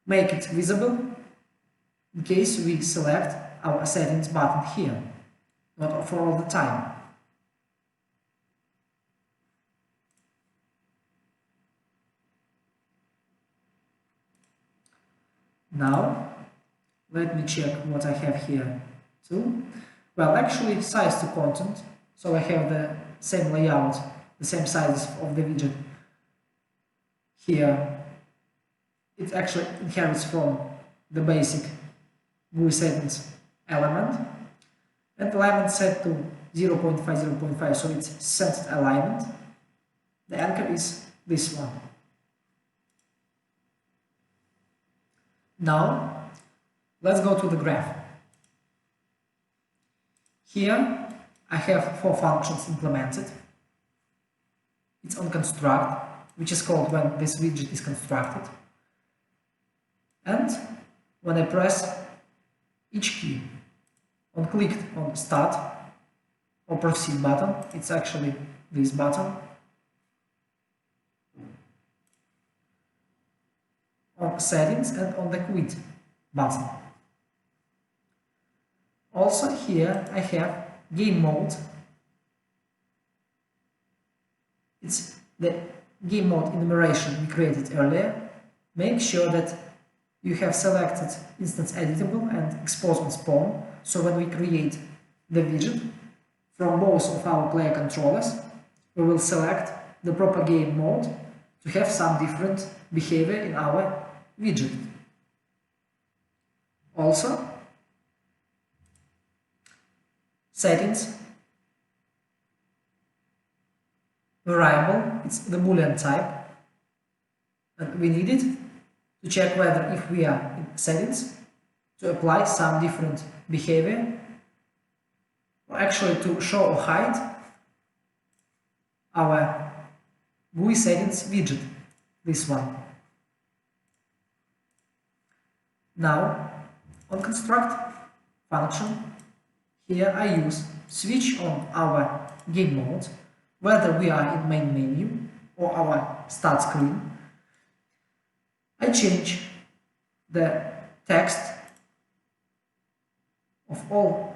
make it visible in case we select our settings button here, not for all the time. Now, let me check what I have here too. Well, actually, size to content, so I have the same layout, the same sizes of the widget here. It actually inherits from the basic GUI settings element, and alignment set to 0.5, 0.5, so it's centered alignment. The anchor is this one. Now, let's go to the graph. Here, I have 4 functions implemented. It's on construct, which is called when this widget is constructed. And when I press each key, on clicked on start or proceed button, it's actually this button. On settings and on the quit button. Also here I have game mode. It's the game mode enumeration we created earlier. Make sure that you have selected instance editable and expose on spawn, so when we create the widget from both of our player controllers, we will select the proper game mode to have some different behavior in our widget. Also, settings, variable, it's the boolean type, and we need it to check whether if we are in settings to apply some different behavior, or actually to show or hide our GUI settings widget, this one. Now, on construct function, here I use switch on our game mode, whether we are in main menu or our start screen. I change the text of all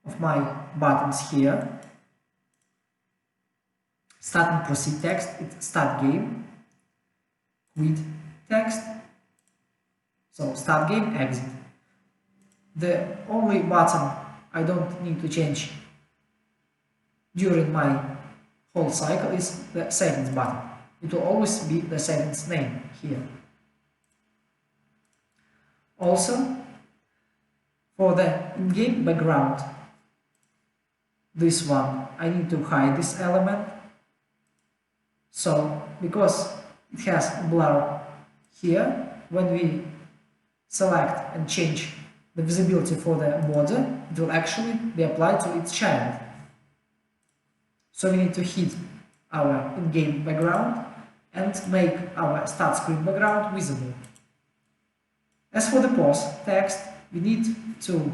of my buttons here. Start and proceed text, it's start game, quit text, so start game, exit. The only button I don't need to change during my whole cycle is the settings button. It will always be the settings name here. Also, for the in-game background, this one, I need to hide this element. So, because it has blur here, when we select and change the visibility for the border, it will actually be applied to its child. So we need to hide our in-game background and make our start screen background visible. As for the pause text, we need to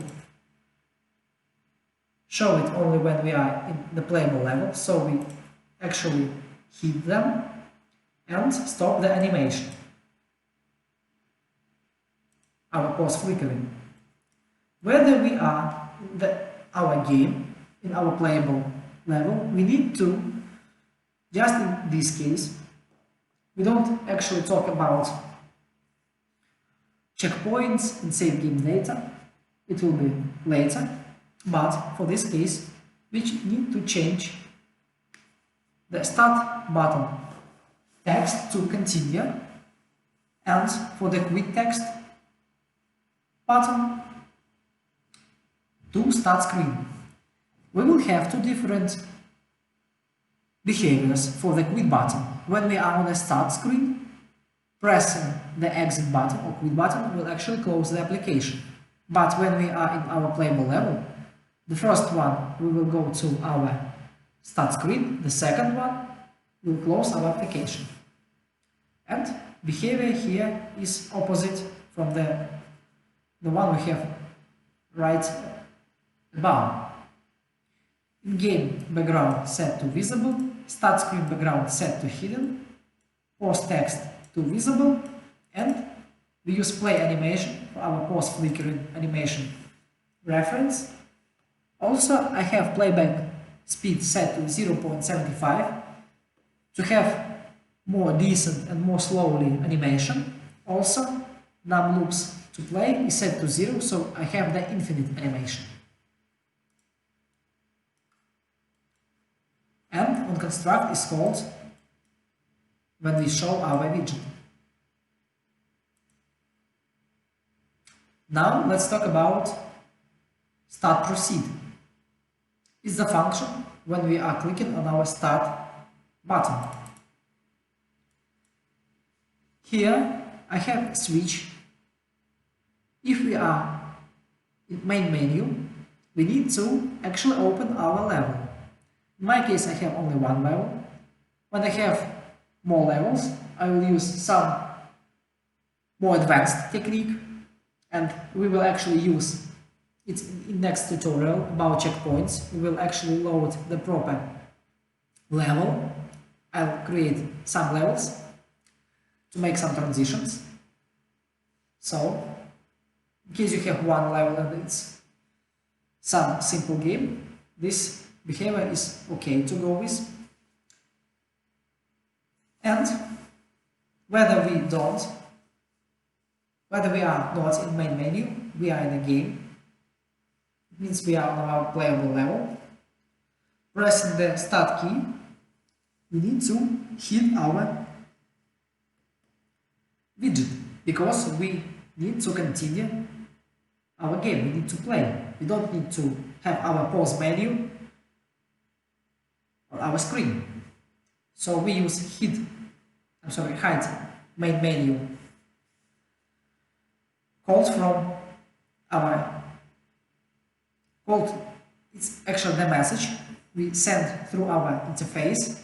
show it only when we are in the playable level, so we actually hide them and stop the animation, our pause flickering. Whether we are in our game, in our playable level, we need to, just in this case, we don't actually talk about checkpoints and save game data, it will be later, but for this case, we need to change the start button text to continue, and for the quit text button to start screen. We will have 2 different behaviors for the quit button. When we are on the start screen, pressing the exit button or quit button will actually close the application. But when we are in our playable level, the first one we will go to our start screen, the second one will close our application. And behavior here is opposite from the one we have right above. In-game background set to visible, start screen background set to hidden, pause text to visible, and We use play animation for our pause flickering animation reference. Also, I have playback speed set to 0.75 to have more decent and more slowly animation. Also, num loops to play is set to 0, so I have the infinite animation. And on construct is called when we show our widget. Now let's talk about start proceed. It's the function when we are clicking on our start button. Here I have a switch. If we are in main menu, we need to actually open our level. In my case, I have only one level. When I have more levels, I will use some more advanced technique, and we will actually use it in next tutorial about checkpoints. We will actually load the proper level. I'll create some levels to make some transitions. So, in case you have one level and it's some simple game, this behavior is okay to go with. And whether we are not in main menu, we are in a game. It means we are on our playable level. Pressing the start key, we need to hit our widget because we need to continue our game. We need to play. We don't need to have our pause menu on our screen. So we use hide main menu called from our it's actually the message we send through our interface.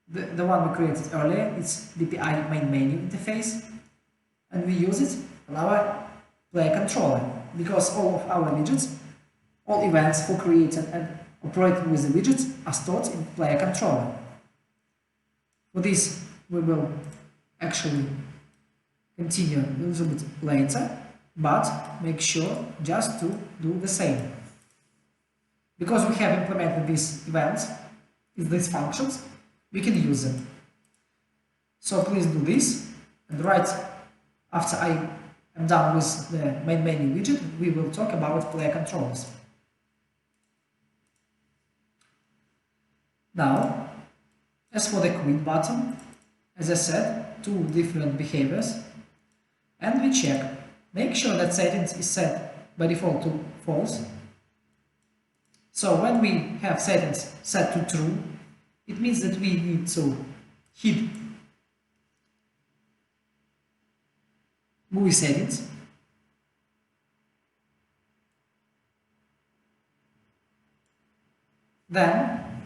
The one we created earlier, it's DPI main menu interface, and we use it on our player controller because all of our widgets, all events for creating and operating with the widgets are stored in player controller. For this, we will actually continue a little bit later, but make sure just to do the same. Because we have implemented these events, these functions, we can use them. So please do this, and right after I am done with the main menu widget, we will talk about player controllers. Now, as for the quit button, as I said, two different behaviors, and we check. Make sure that settings is set by default to false. So when we have settings set to true, it means that we need to hit movie settings. Then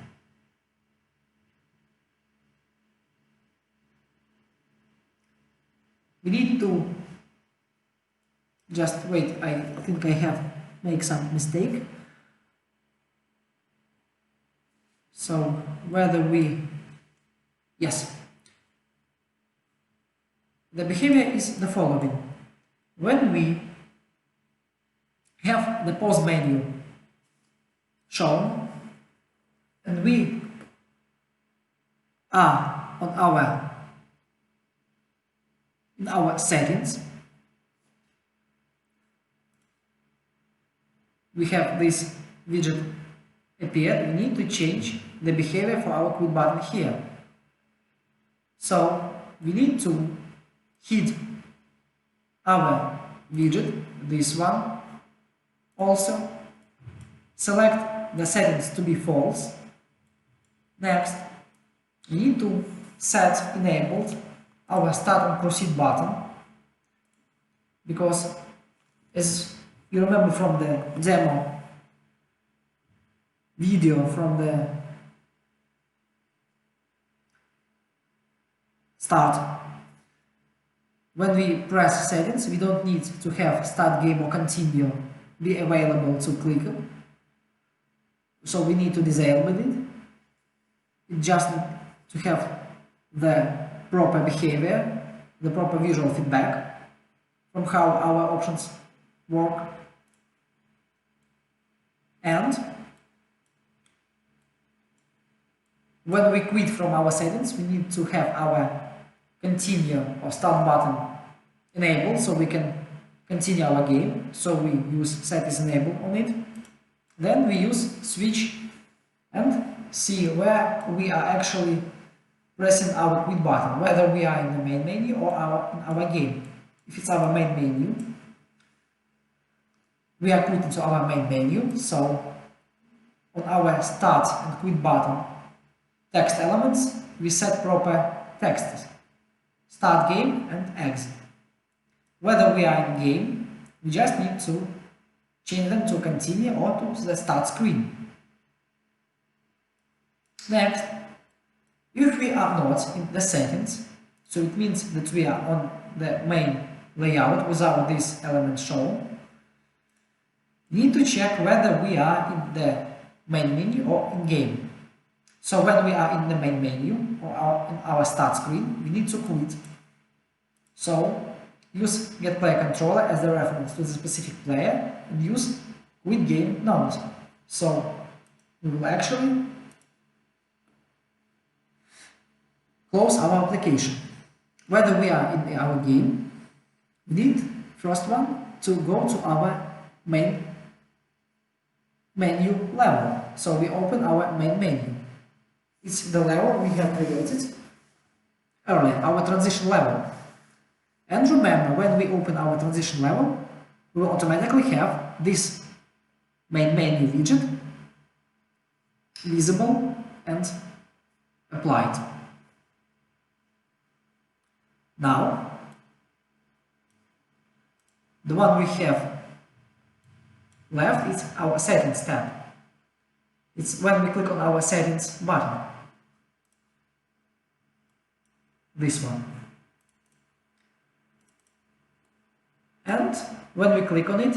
we need to just wait. I think I have made some mistake. So whether yes, the behavior is the following. When we have the pause menu shown and we are on our settings, we have this widget appeared. We need to change the behavior for our quit button here. So we need to hit our widget, this one, also select the settings to be false. Next, we need to set enabled our start and proceed button, because as you remember from the demo video from the start, when we press settings, we don't need to have start game or continue be available to click, so we need to disable it. It just to have the proper behavior the proper visual feedback from how our options work. And when we quit from our settings, we need to have our continue or start button enabled so we can continue our game. So we use set is enabled on it. Then we use switch and see where we are actually pressing our quit button, whether we are in the main menu or in our game. If it's our main menu, we are quitting to our main menu, so on our start and quit button text elements, we set proper texts, start game and exit. Whether we are in game, we just need to change them to continue or to the start screen. Next, if we are not in the settings, so it means that we are on the main layout without this element shown, we need to check whether we are in the main menu or in game. So when we are in the main menu or in our start screen, we need to quit. So use getPlayerController as the reference to the specific player and use quit game node. So we will actually close our application. Whether we are in our game, we need first one to go to our main menu level. So we open our main menu. It's the level we have created earlier, our transition level. And remember, when we open our transition level, we will automatically have this main menu widget visible and applied. Now, the one we have left is our settings tab. It's when we click on our settings button. This one. And when we click on it,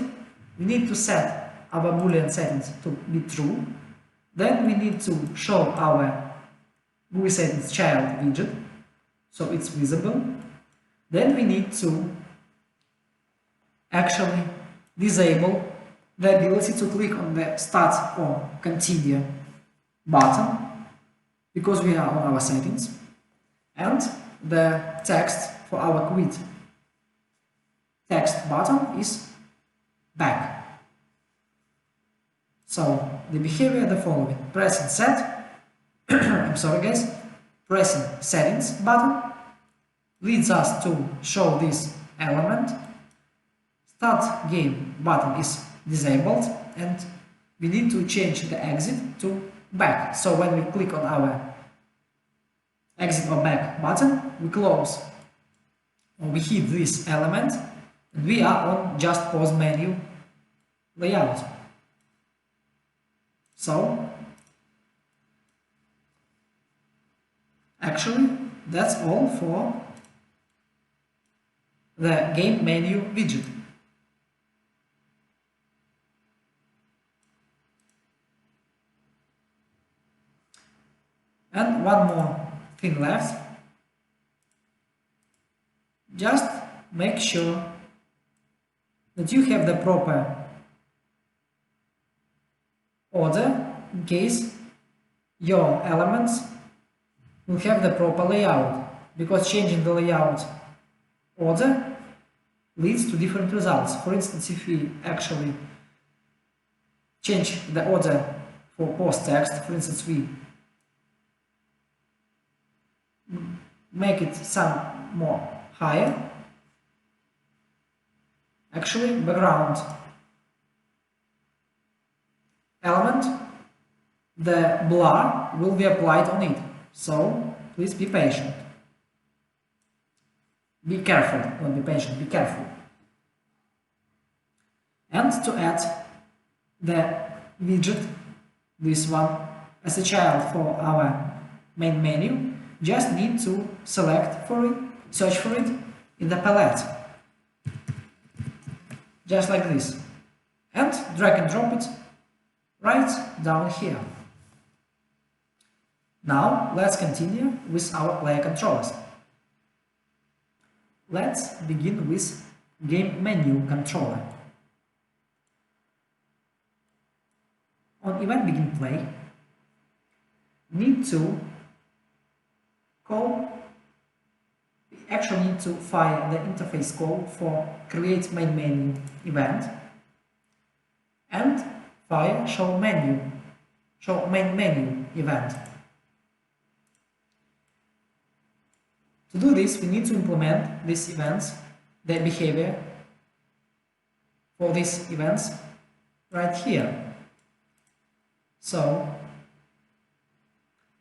we need to set our Boolean settings to be true. Then we need to show our GUI settings child widget, so it's visible. Then we need to actually disable the ability to click on the start or continue button because we are on our settings, and the text for our quit text button is back. So the behavior is the following: pressing set I'm sorry guys, pressing settings button leads us to show this element. Start game button is disabled and we need to change the exit to back. So when we click on our exit or back button, we close or we hit this element and we are on just pause menu layout. So actually that's all for the game menu widget. And one more thing left. Just make sure that you have the proper order in case your elements will have the proper layout, because changing the layout order leads to different results. For instance, if we actually change the order for post text, for instance, we make it some more higher, actually background element, the blur will be applied on it, so please be patient. Be careful, don't be patient, be careful. And to add the widget, this one, as a child for our main menu, just need to select for it, search for it in the palette, just like this, and drag and drop it right down here. Now let's continue with our player controllers. Let's begin with game menu controller. On event begin play, need to call, we actually need to fire the interface call for create main menu event and fire show main menu event. To do this, we need to implement these events, the behavior for these events right here. So,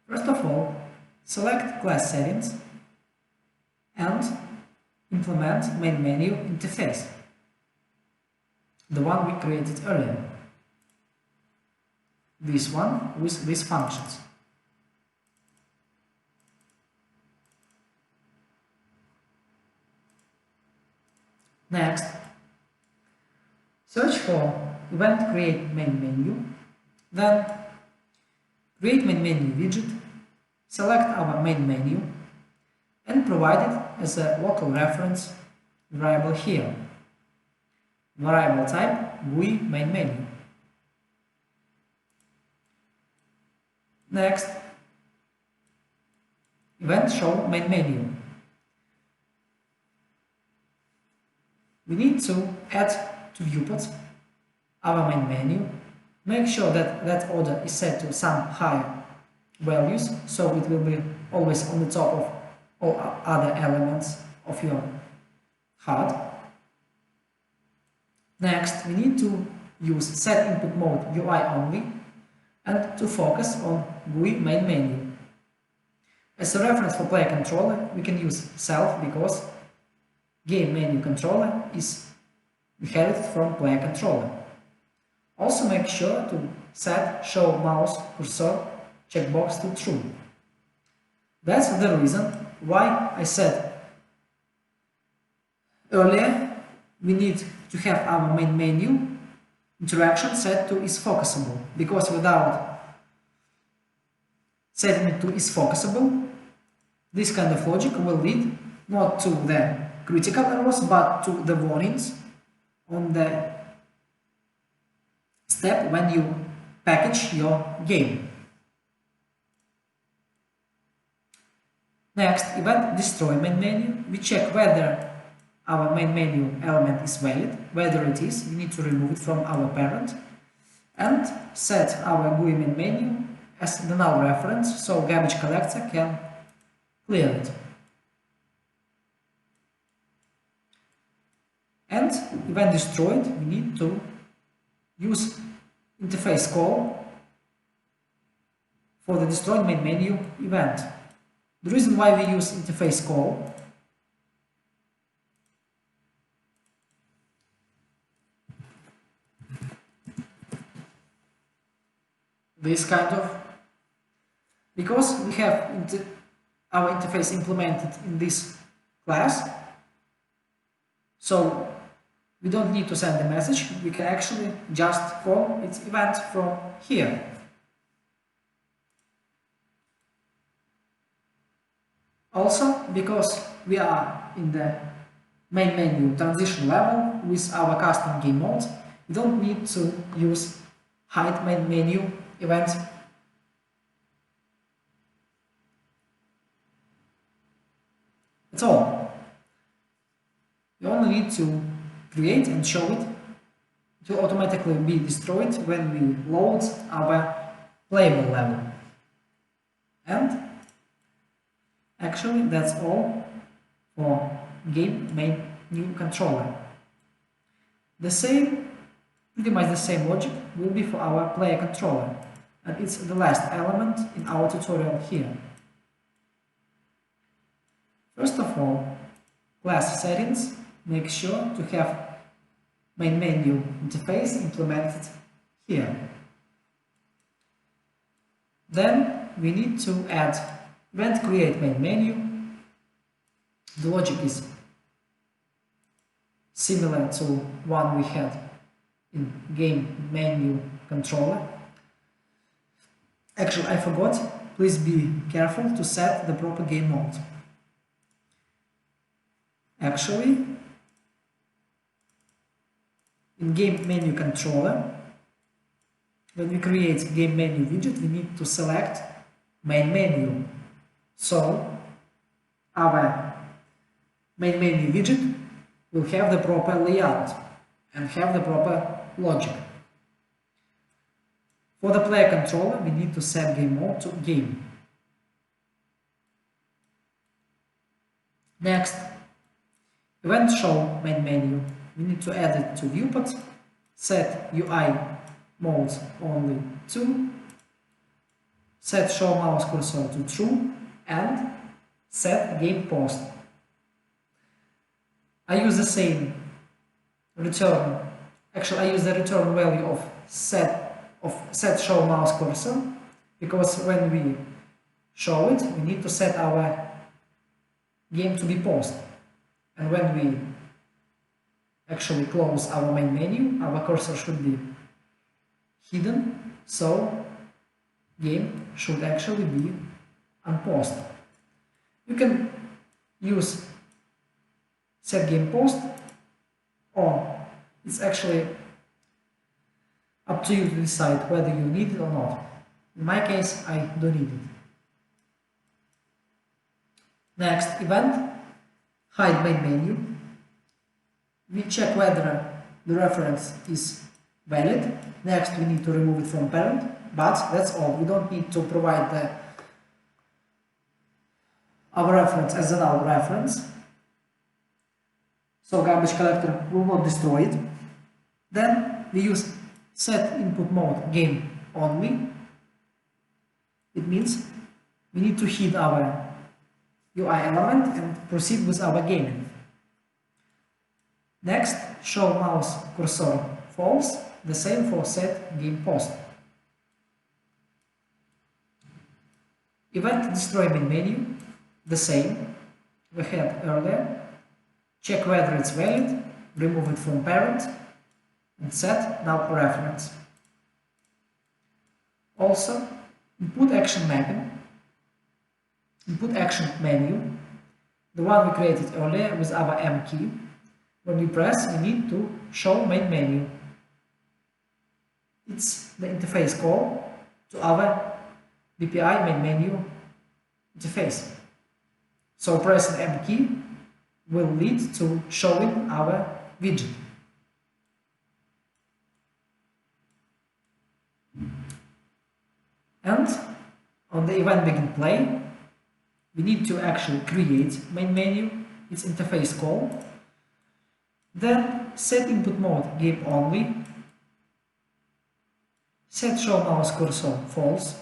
first of all, select class settings and implement main menu interface, the one we created earlier. This one with these functions. Next, search for event create main menu, then create main menu widget, select our main menu and provide it as a local reference variable here. Variable type GUI main menu. Next, event show main menu. We need to add to viewport our main menu. Make sure that that order is set to some higher values, so it will be always on the top of all other elements of your HUD. Next, we need to use set input mode UI only and to focus on GUI main menu. As a reference for player controller, we can use self because game menu controller is inherited from player controller. Also make sure to set show mouse cursor checkbox to true. That's the reason why I said earlier we need to have our main menu interaction set to is focusable, because without setting it to is focusable, this kind of logic will lead not to the critical errors but to the warnings on the step when you package your game. Next, event Destroyment Menu. We check whether our main menu element is valid. Whether it is, we need to remove it from our parent and set our GUI main menu as the null reference so garbage collector can clear it. And event destroyed, we need to use interface call for the destroyed main menu event. The reason why we use interface call this kind of, because we have our interface implemented in this class, so we don't need to send a message, we can actually just call its event from here. Also, because we are in the main menu transition level with our custom game modes, we don't need to use hide main menu event at all. We only need to create and show it. It will automatically be destroyed when we load our playable level. And actually that's all for game menu controller. The same, pretty much the same logic will be for our player controller, and it's the last element in our tutorial here. First of all, class settings, make sure to have main menu interface implemented here. Then we need to add event create main menu. The logic is similar to one we had in game menu controller. Actually, I forgot. Please be careful to set the proper game mode. Actually, in game menu controller, when we create game menu widget, we need to select main menu. So our main menu widget will have the proper layout and have the proper logic. For the player controller, we need to set game mode to game. Next, event show main menu. We need to add it to viewport, set UI mode only to, set show mouse cursor to true, and set game post. I use the same return. Actually, I use the return value of set show mouse cursor, because when we show it, we need to set our game to be paused, and when we actually close our main menu, our cursor should be hidden, so game should actually be unpaused. You can use set game post, or it's actually up to you to decide whether you need it or not. In my case, I don't need it. Next, event hide main menu. We check whether the reference is valid. Next, we need to remove it from parent, but that's all. We don't need to provide our reference as a null reference, so garbage collector will not destroy it. Then we use set input mode game only. It means we need to hide our UI element and proceed with our gaming. Next, show mouse cursor false, the same for set game post. Event destroyment menu, the same we had earlier. Check whether it's valid, remove it from parent, and set null reference. Also, input action menu, the one we created earlier with our M key. When we press, we need to show main menu. It's the interface call to our BPI main menu interface. So pressing M key will lead to showing our widget. And on the event begin play, we need to actually create main menu, its interface call. Then set input mode game only, set show mouse cursor false,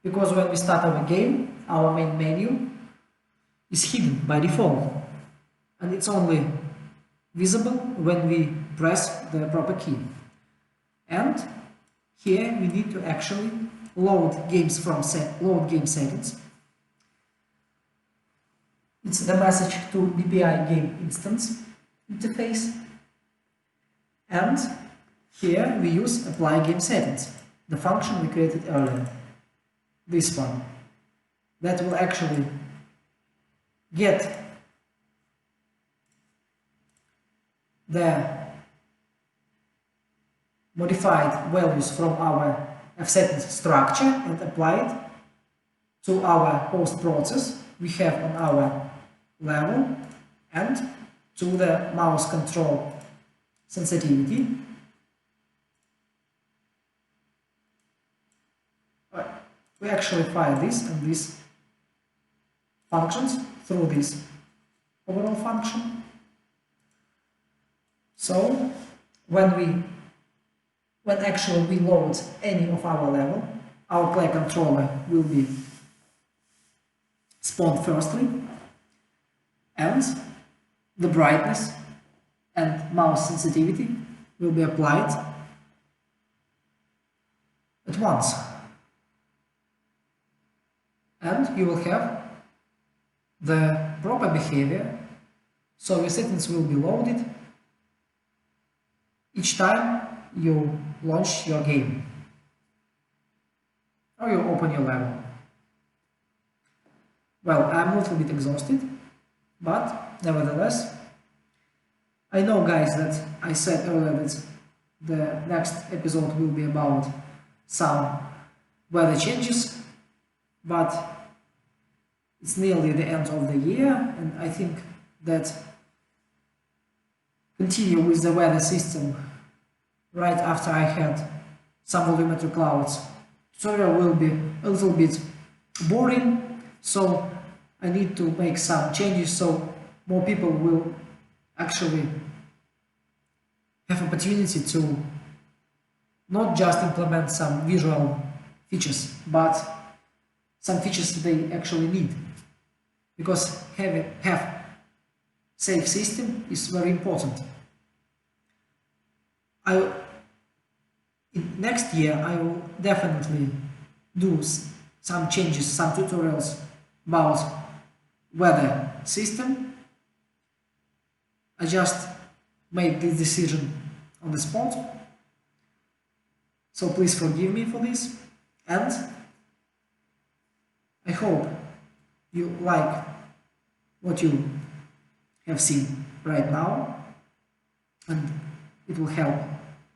because when we start our game, our main menu is hidden by default, and it's only visible when we press the proper key. And here we need to actually load games from load game settings. It's the message to BPI game instance interface, and here we use apply game settings, the function we created earlier, this one, that will actually get the modified values from our fsettings structure and apply it to our post process we have on our level and to the mouse control sensitivity. We actually fire this and these functions through this overall function. So when actually we load any of our level, our player controller will be spawned firstly, and the brightness and mouse sensitivity will be applied at once. And you will have the proper behavior, so your settings will be loaded each time you launch your game or you open your level. Well, I'm a little bit exhausted, but nevertheless, I know, guys, that I said earlier that the next episode will be about some weather changes, but it's nearly the end of the year, and I think that continue with the weather system right after I had some volumetric clouds tutorial will be a little bit boring, so I need to make some changes so more people will actually have opportunity to not just implement some visual features, but some features they actually need. Because have safe system is very important. Next year I will definitely do some changes, some tutorials about weather system. I just made this decision on the spot, so please forgive me for this, and I hope you like what you have seen right now, and it will help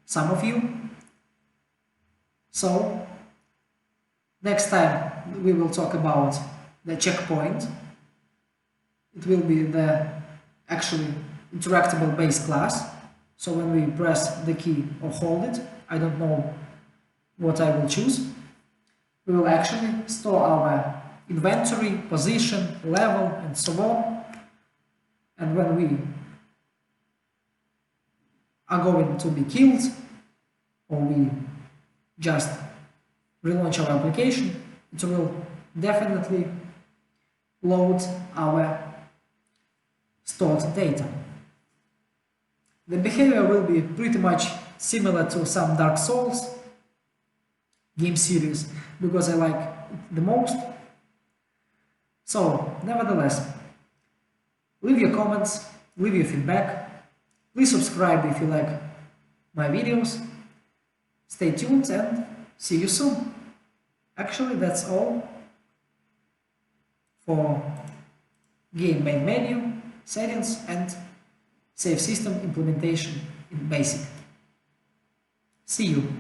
some of you. So next time we will talk about the checkpoint. It will be the actually interactable base class. So when we press the key or hold it, I don't know what I will choose. We will actually store our inventory, position, level, and so on. And when we are going to be killed, or we just relaunch our application, it will definitely load our stored data. The behavior will be pretty much similar to some Dark Souls game series, because I like it the most. So, nevertheless, leave your comments, leave your feedback, please subscribe if you like my videos, stay tuned and see you soon. Actually, that's all for game main menu, settings and safe system implementation in BASIC. See you!